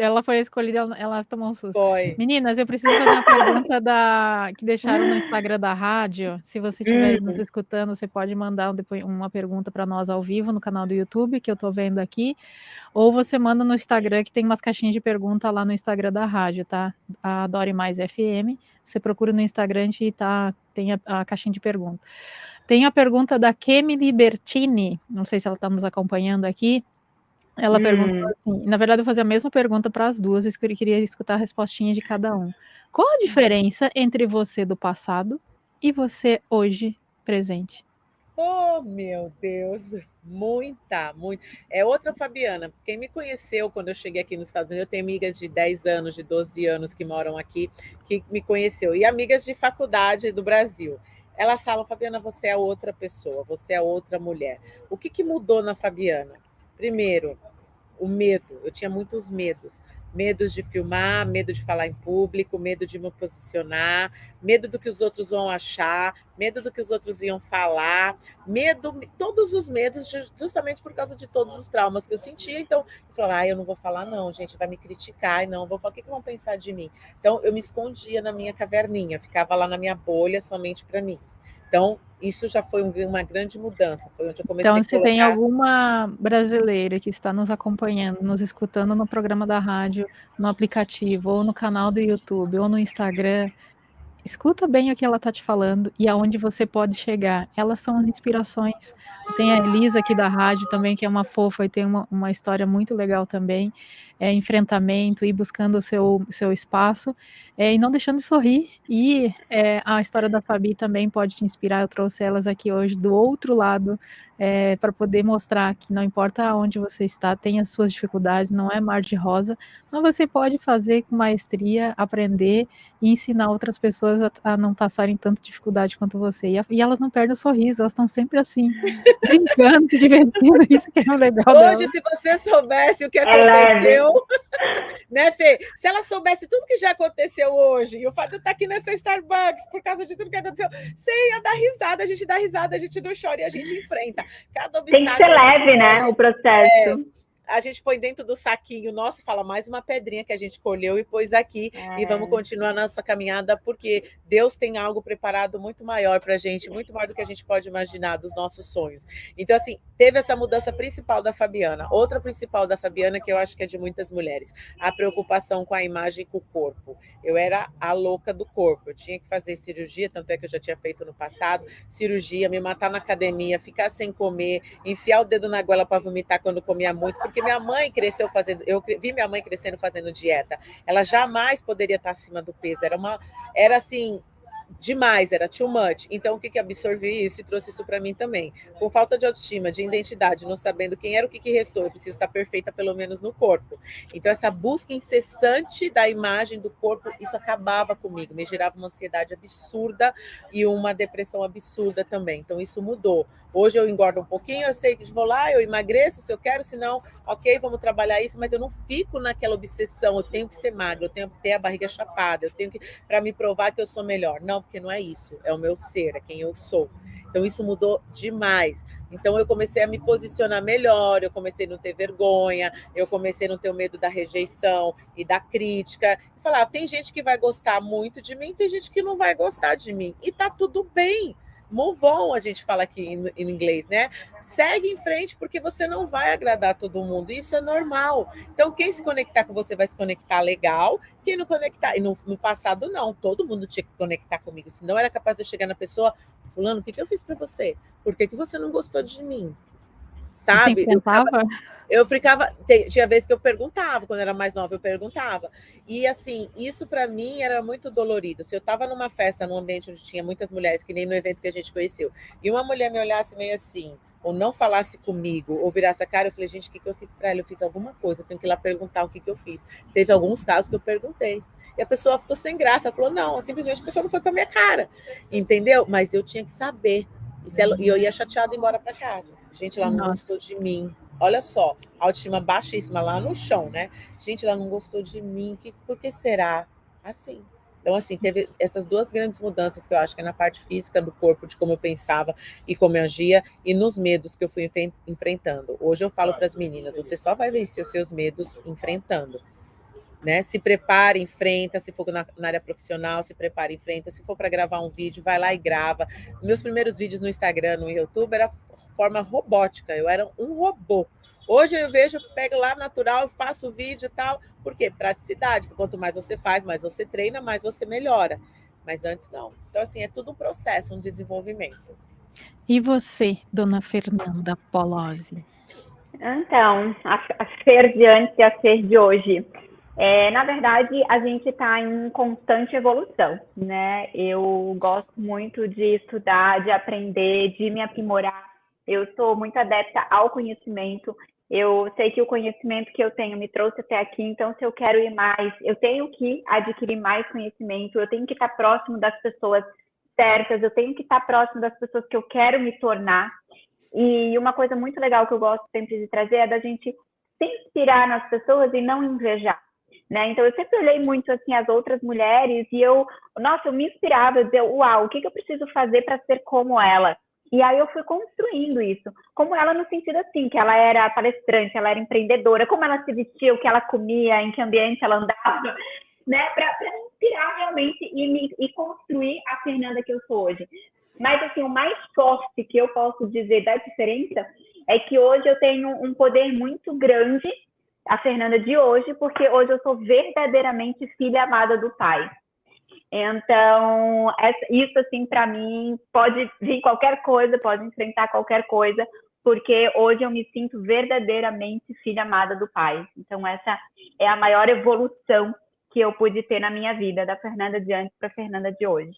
ela foi escolhida, ela tomou um susto. Foi. Meninas, eu preciso fazer uma pergunta que deixaram no Instagram da rádio. Se você estiver nos escutando, você pode mandar uma pergunta para nós ao vivo no canal do YouTube, que eu estou vendo aqui, ou você manda no Instagram, que tem umas caixinhas de pergunta lá no Instagram da rádio, tá? A Adore Mais FM. Você procura no Instagram e tem a caixinha de pergunta. Tem a pergunta da Kemily Bertini, não sei se ela está nos acompanhando aqui. Ela perguntou assim, na verdade eu vou fazer a mesma pergunta para as duas, eu queria escutar a respostinha de cada um. Qual a diferença entre você do passado e você hoje presente? Oh, meu Deus, muita. É outra Fabiana. Quem me conheceu quando eu cheguei aqui nos Estados Unidos, eu tenho amigas de 10 anos, de 12 anos que moram aqui, que me conheceu, e amigas de faculdade do Brasil. Elas falam, Fabiana, você é outra pessoa, você é outra mulher. O que mudou na Fabiana? Primeiro, o medo. Eu tinha muitos medos. Medos de filmar, medo de falar em público, medo de me posicionar, medo do que os outros vão achar, medo do que os outros iam falar, medo, todos os medos, justamente por causa de todos os traumas que eu sentia. Então, eu falava, eu não vou falar não, gente, vai me criticar, não, vou falar, o que vão pensar de mim? Então, eu me escondia na minha caverninha, ficava lá na minha bolha somente para mim. Então, isso já foi uma grande mudança, foi onde eu comecei Então, a se tem colocar... alguma brasileira que está nos acompanhando, nos escutando no programa da rádio, no aplicativo, ou no canal do YouTube, ou no Instagram, escuta bem o que ela está te falando e aonde você pode chegar. Elas são as inspirações. Tem a Elisa aqui da rádio também, que é uma fofa e tem uma história muito legal também. Enfrentamento, ir buscando o seu espaço e não deixando de sorrir. E a história da Fabi também pode te inspirar. Eu trouxe elas aqui hoje do outro lado para poder mostrar que não importa onde você está, tem as suas dificuldades, não é mar de rosa, mas você pode fazer com maestria, aprender e ensinar outras pessoas a não passarem tanta dificuldade quanto você. E elas não perdem o sorriso, elas estão sempre assim, brincando, se divertindo, isso que é o legal Hoje, delas. se você soubesse o que aconteceu, né, Fê? Se ela soubesse tudo que já aconteceu hoje, e o fato de eu estar aqui nessa Starbucks por causa de tudo que aconteceu, você ia dar risada, a gente dá risada, a gente não chora e a gente enfrenta. Cada obstáculo... Tem que ser leve, né, o processo. A gente põe dentro do saquinho nosso, fala mais uma pedrinha que a gente colheu e pôs aqui, e vamos continuar nossa caminhada, porque Deus tem algo preparado muito maior para a gente, muito maior do que a gente pode imaginar dos nossos sonhos. Então, assim, teve essa mudança principal da Fabiana. Outra principal da Fabiana, que eu acho que é de muitas mulheres, a preocupação com a imagem e com o corpo. Eu era a louca do corpo, eu tinha que fazer cirurgia, tanto é que eu já tinha feito no passado, cirurgia, me matar na academia, ficar sem comer, enfiar o dedo na goela para vomitar quando comia muito, porque minha mãe cresceu fazendo, eu vi minha mãe crescendo fazendo dieta. Ela jamais poderia estar acima do peso. Era assim, demais, era too much. Então, o que absorvi isso e trouxe isso para mim também? Com falta de autoestima, de identidade, não sabendo quem era, o que restou. Eu preciso estar perfeita, pelo menos no corpo. Então, essa busca incessante da imagem do corpo, isso acabava comigo, me gerava uma ansiedade absurda e uma depressão absurda também. Então, isso mudou. Hoje eu engordo um pouquinho, eu sei que vou lá, eu emagreço se eu quero, se não, ok, vamos trabalhar isso, mas eu não fico naquela obsessão, eu tenho que ser magra, eu tenho que ter a barriga chapada, eu tenho que, para me provar que eu sou melhor. Não, porque não é isso, é o meu ser, é quem eu sou. Então isso mudou demais. Então eu comecei a me posicionar melhor, eu comecei a não ter vergonha, eu comecei a não ter o medo da rejeição e da crítica. E falar, tem gente que vai gostar muito de mim, tem gente que não vai gostar de mim. E tá tudo bem. Move on, a gente fala aqui em inglês, né? Segue em frente, porque você não vai agradar todo mundo, isso é normal. Então, quem se conectar com você vai se conectar legal, quem não conectar... E no passado, não, todo mundo tinha que conectar comigo, senão era capaz de eu chegar na pessoa, fulano, o que eu fiz para você? Por que você não gostou de mim? Sabe? Eu ficava... Tinha vezes que eu perguntava, quando eu era mais nova, eu perguntava. E, assim, isso para mim era muito dolorido. Se eu estava numa festa, num ambiente onde tinha muitas mulheres, que nem no evento que a gente conheceu, e uma mulher me olhasse meio assim, ou não falasse comigo, ou virasse a cara, eu falei, gente, o que eu fiz para ela? Eu fiz alguma coisa, eu tenho que ir lá perguntar o que eu fiz. Teve alguns casos que eu perguntei. E a pessoa ficou sem graça, ela falou, não, simplesmente a pessoa não foi com a minha cara. Entendeu? Mas eu tinha que saber. E eu ia chateada embora para casa. Gente, ela não gostou de mim. Olha só, autoestima baixíssima lá no chão, né? Gente, ela não gostou de mim. Por que será? Assim. Então, assim, teve essas duas grandes mudanças que eu acho que é na parte física do corpo, de como eu pensava e como eu agia, e nos medos que eu fui enfrentando. Hoje eu falo para as meninas, você só vai vencer os seus medos enfrentando. Né? Se prepare, enfrenta, se for na área profissional, se prepare, enfrenta, se for para gravar um vídeo, vai lá e grava. Meus primeiros vídeos no Instagram, no YouTube, era forma robótica, eu era um robô. Hoje eu vejo, pego lá natural, faço o vídeo e tal, por quê? Praticidade, quanto mais você faz, mais você treina, mais você melhora. Mas antes não. Então, assim, é tudo um processo, um desenvolvimento. E você, dona Fernanda Polozzi? Então, a Fer de antes e a Fer de hoje. Na verdade, a gente está em constante evolução, né? Eu gosto muito de estudar, de aprender, de me aprimorar. Eu sou muito adepta ao conhecimento. Eu sei que o conhecimento que eu tenho me trouxe até aqui, então se eu quero ir mais, eu tenho que adquirir mais conhecimento, eu tenho que estar próximo das pessoas certas, eu tenho que estar próximo das pessoas que eu quero me tornar. E uma coisa muito legal que eu gosto sempre de trazer é da gente se inspirar nas pessoas e não invejar, né? Então, eu sempre olhei muito, assim, as outras mulheres e eu me inspirava, eu dizia, uau, o que eu preciso fazer para ser como ela? E aí eu fui construindo isso, como ela no sentido assim, que ela era palestrante, ela era empreendedora, como ela se vestia, o que ela comia, em que ambiente ela andava, né? Para me inspirar realmente e construir a Fernanda que eu sou hoje. Mas, assim, o mais forte que eu posso dizer da diferença é que hoje eu tenho um poder muito grande, a Fernanda de hoje, porque hoje eu sou verdadeiramente filha amada do Pai. Então, isso, assim, para mim, pode vir qualquer coisa, pode enfrentar qualquer coisa, porque hoje eu me sinto verdadeiramente filha amada do Pai. Então, essa é a maior evolução que eu pude ter na minha vida, da Fernanda de antes para a Fernanda de hoje.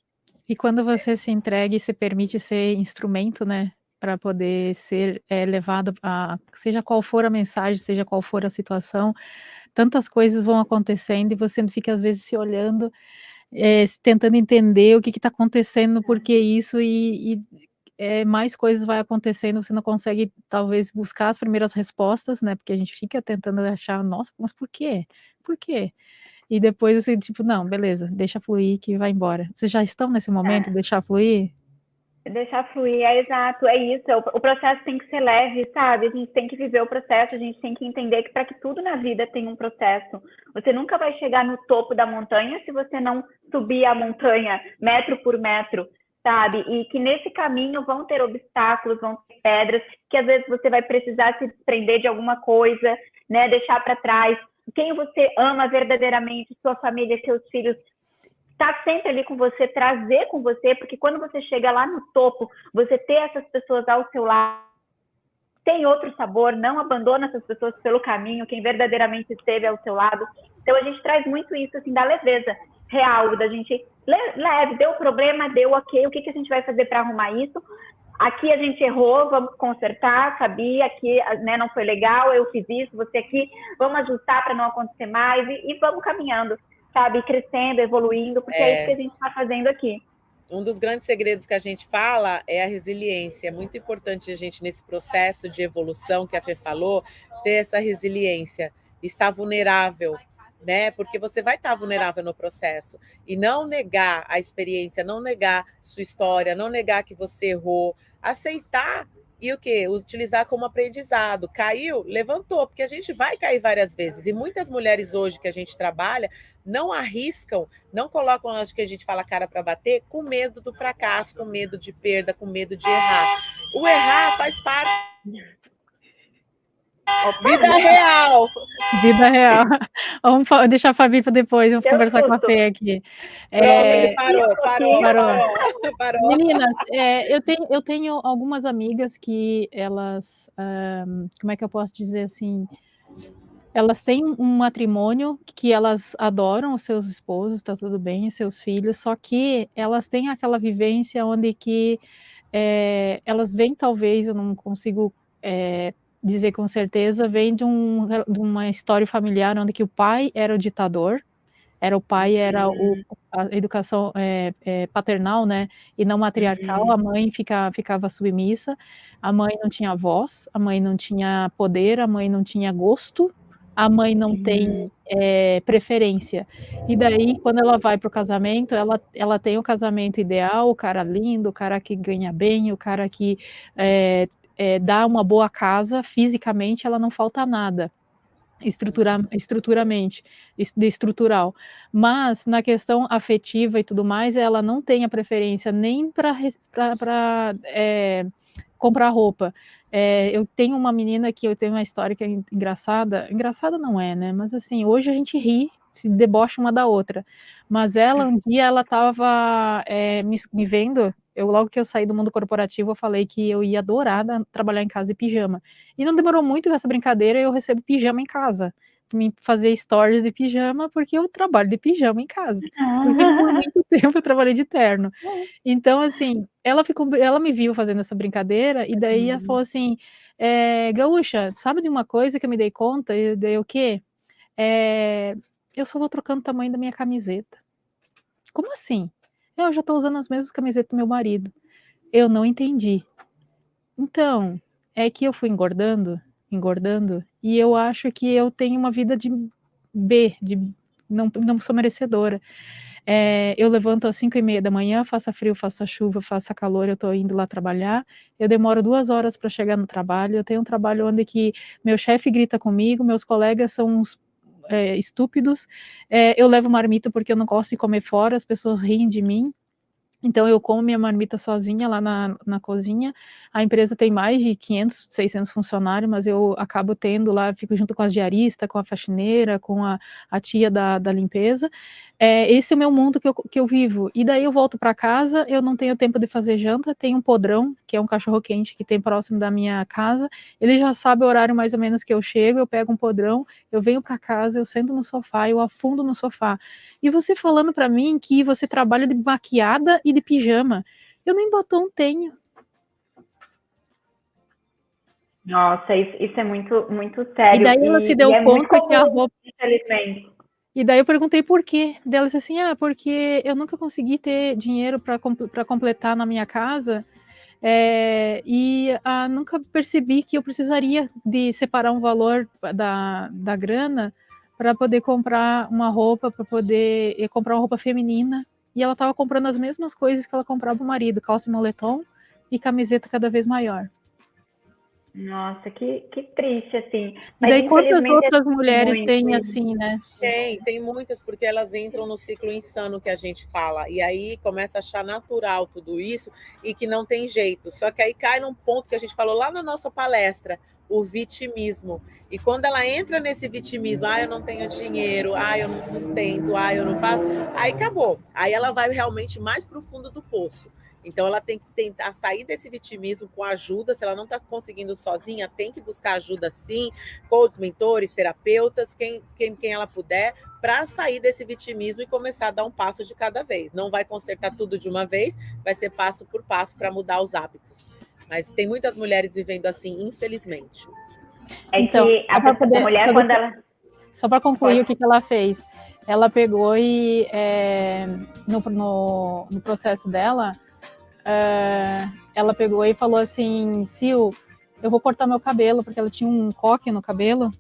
E quando você se entrega e se permite ser instrumento, né, para poder ser levado a seja qual for a mensagem, seja qual for a situação, tantas coisas vão acontecendo e você fica às vezes se olhando, tentando entender o que está acontecendo, por que isso mais coisas vai acontecendo, você não consegue talvez buscar as primeiras respostas, né, porque a gente fica tentando achar, nossa, mas por quê? Por quê? E depois você, tipo, não, beleza, deixa fluir que vai embora. Vocês já estão nesse momento, deixar fluir? Deixar fluir, é exato, é isso. O processo tem que ser leve, sabe? A gente tem que viver o processo, a gente tem que entender que para que tudo na vida tem um processo. Você nunca vai chegar no topo da montanha se você não subir a montanha metro por metro, sabe? E que nesse caminho vão ter obstáculos, vão ter pedras, que às vezes você vai precisar se desprender de alguma coisa, né? Deixar para trás. Quem você ama verdadeiramente, sua família, seus filhos, estar sempre ali com você, trazer com você, porque quando você chega lá no topo, você ter essas pessoas ao seu lado, tem outro sabor, não abandona essas pessoas pelo caminho, quem verdadeiramente esteve ao seu lado. Então, a gente traz muito isso, assim, da leveza real, da gente, leve, deu problema, deu ok, o que a gente vai fazer para arrumar isso? Aqui a gente errou, vamos consertar, sabia que, né, não foi legal, eu fiz isso, você aqui, vamos ajustar para não acontecer mais e vamos caminhando, sabe, crescendo, evoluindo, porque é isso que a gente está fazendo aqui. Um dos grandes segredos que a gente fala é a resiliência. É muito importante a gente, nesse processo de evolução que a Fê falou, ter essa resiliência, estar vulnerável, né? Porque você vai estar vulnerável no processo e não negar a experiência, não negar sua história, não negar que você errou, aceitar e o quê? Utilizar como aprendizado. Caiu, levantou, porque a gente vai cair várias vezes. E muitas mulheres hoje que a gente trabalha não arriscam, não colocam, acho que a gente fala cara para bater, com medo do fracasso, com medo de perda, com medo de errar. O errar faz parte. Vida real. Vida real. Vamos deixar a Fabi para depois, vamos conversar com a Fê aqui. Parou. Meninas, eu tenho algumas amigas que elas, como é que eu posso dizer assim, elas têm um matrimônio que elas adoram os seus esposos, tá tudo bem, seus filhos, só que elas têm aquela vivência onde que elas vêm, talvez, eu não consigo dizer com certeza, vem de uma história familiar onde que o pai era o ditador, era a educação paternal, né, e não matriarcal, a mãe ficava submissa, a mãe não tinha voz, a mãe não tinha poder, a mãe não tinha gosto, a mãe não tem preferência. E daí, quando ela vai para o casamento, ela tem o casamento ideal, o cara lindo, o cara que ganha bem, o cara que dá uma boa casa, fisicamente ela não falta nada. Estrutural, mas na questão afetiva e tudo mais, ela não tem a preferência nem para comprar roupa. Eu tenho uma menina que eu tenho uma história que é engraçada não é, né, mas assim, hoje a gente ri, se debocha uma da outra, mas ela, um dia, ela estava me vendo, logo que eu saí do mundo corporativo, eu falei que eu ia adorar trabalhar em casa de pijama, e não demorou muito essa brincadeira, eu recebo pijama em casa, me fazer stories de pijama, porque eu trabalho de pijama em casa, porque por muito tempo eu trabalhei de terno. Então, assim, ela me viu fazendo essa brincadeira, e daí ela falou assim, Gaúcha, sabe de uma coisa que eu me dei conta? E daí o quê? Eu só vou trocando o tamanho da minha camiseta. Como assim? Eu já estou usando as mesmas camisetas do meu marido. Eu não entendi. Então, é que eu fui engordando, e eu acho que eu tenho uma vida de B, de não sou merecedora. Eu levanto às 5h30 da manhã, faça frio, faça chuva, faça calor, eu estou indo lá trabalhar, eu demoro 2 horas para chegar no trabalho, eu tenho um trabalho onde que meu chefe grita comigo, meus colegas são uns estúpidos, eu levo marmita porque eu não gosto de comer fora, as pessoas riem de mim, então eu como minha marmita sozinha lá na cozinha, a empresa tem mais de 500, 600 funcionários, mas eu acabo tendo lá, fico junto com as diaristas, com a faxineira, com a tia da limpeza, esse é o meu mundo que eu vivo, e daí eu volto para casa, eu não tenho tempo de fazer janta, tem um podrão, que é um cachorro quente que tem próximo da minha casa, ele já sabe o horário mais ou menos que eu chego, eu pego um podrão, eu venho para casa, eu sento no sofá, eu afundo no sofá, e você falando para mim que você trabalha de maquiada e de pijama. Eu nem batom tenho. Nossa, isso é muito, muito sério. E daí ela se deu conta que a roupa... Infelizmente. E daí eu perguntei por quê. Daí ela disse assim, porque eu nunca consegui ter dinheiro para completar na minha casa, e nunca percebi que eu precisaria de separar um valor da grana para poder comprar uma roupa, para poder comprar uma roupa feminina. E ela estava comprando as mesmas coisas que ela comprava o marido, calça e moletom e camiseta cada vez maior. Nossa, que triste, assim. E daí quantas outras mulheres têm assim, né? Tem muitas, porque elas entram no ciclo insano que a gente fala, e aí começa a achar natural tudo isso, e que não tem jeito. Só que aí cai num ponto que a gente falou lá na nossa palestra, o vitimismo. E quando ela entra nesse vitimismo, eu não tenho dinheiro, eu não sustento, eu não faço, aí acabou. Aí ela vai realmente mais para o fundo do poço. Então, ela tem que tentar sair desse vitimismo com ajuda. Se ela não está conseguindo sozinha, tem que buscar ajuda sim, com os mentores, terapeutas, quem ela puder, para sair desse vitimismo e começar a dar um passo de cada vez. Não vai consertar tudo de uma vez, vai ser passo por passo para mudar os hábitos. Mas tem muitas mulheres vivendo assim, infelizmente. Então, que a mulher, quando ela... Só para concluir o que ela fez. Ela pegou e, no processo dela, ela pegou e falou assim, Sil, eu vou cortar meu cabelo, porque ela tinha um coque no cabelo,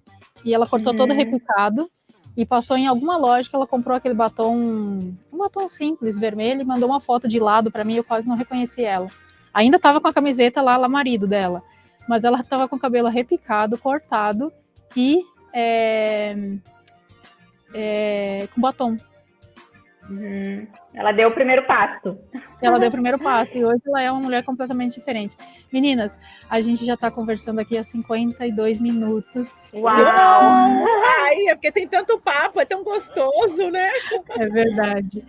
e ela cortou todo repicado, e passou em alguma loja que ela comprou aquele batom, um batom simples, vermelho, e mandou uma foto de lado para mim, eu quase não reconheci ela. Ainda estava com a camiseta lá, marido dela, mas ela estava com o cabelo repicado, cortado, e com batom. Ela deu o primeiro passo. Ela deu o primeiro passo e hoje ela é uma mulher completamente diferente. Meninas, a gente já está conversando aqui há 52 minutos. Uau! É porque tem tanto papo, é tão gostoso, né? É verdade.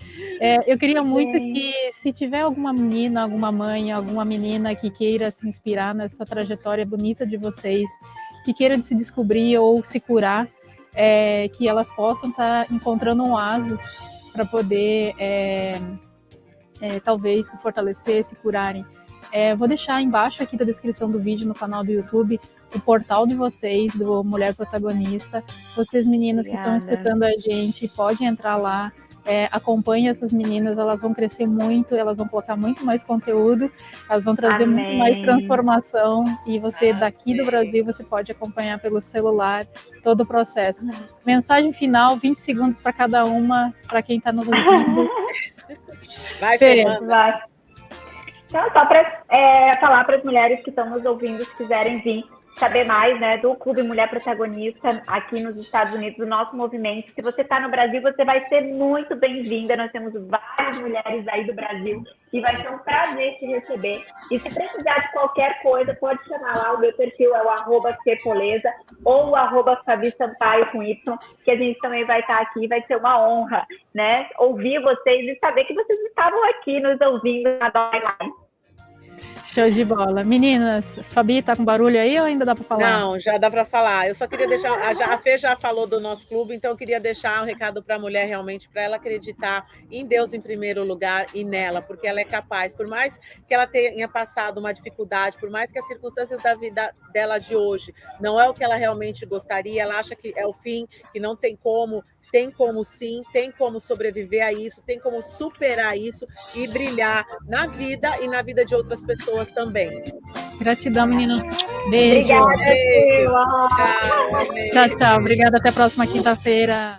Eu queria muito que, se tiver alguma menina, alguma mãe, alguma menina que queira se inspirar nessa trajetória bonita de vocês, que queira se descobrir ou se curar, que elas possam estar encontrando um oásis para poder, talvez, se fortalecer, se curarem. Vou deixar embaixo aqui da descrição do vídeo, no canal do YouTube, o portal de vocês, do Mulher Protagonista. Vocês, meninas que estão escutando a gente, podem entrar lá, acompanhem essas meninas, elas vão crescer muito, elas vão colocar muito mais conteúdo, elas vão trazer muito mais transformação, e você daqui do Brasil, você pode acompanhar pelo celular todo o processo. Mensagem final, 20 segundos para cada uma, para quem está nos ouvindo. Vai, Fê. Vai. Então, só para falar para as mulheres que estão nos ouvindo, se quiserem vir saber mais, né, do Clube Mulher Protagonista aqui nos Estados Unidos, do nosso movimento. Se você está no Brasil, você vai ser muito bem-vinda. Nós temos várias mulheres aí do Brasil e vai ser um prazer te receber. E se precisar de qualquer coisa, pode chamar lá. O meu perfil é o @cpoleza ou o @fabisampaio com Y, que a gente também vai estar aqui. Vai ser uma honra, né, ouvir vocês e saber que vocês estavam aqui nos ouvindo na Live. Show de bola. Meninas, Fabi, tá com barulho aí ou ainda dá para falar? Não, já dá para falar. Eu só queria deixar... A Fê já falou do nosso clube, então eu queria deixar um recado para a mulher realmente, para ela acreditar em Deus em primeiro lugar e nela, porque ela é capaz. Por mais que ela tenha passado uma dificuldade, por mais que as circunstâncias da vida dela de hoje não é o que ela realmente gostaria, ela acha que é o fim, que não tem como tem como sim, tem como sobreviver a isso, tem como superar isso e brilhar na vida e na vida de outras pessoas também. Gratidão, menina. Beijo. Obrigada, Beijo. Sheila. Tchau, amei. Tchau, tchau. Obrigada. Até a próxima quinta-feira.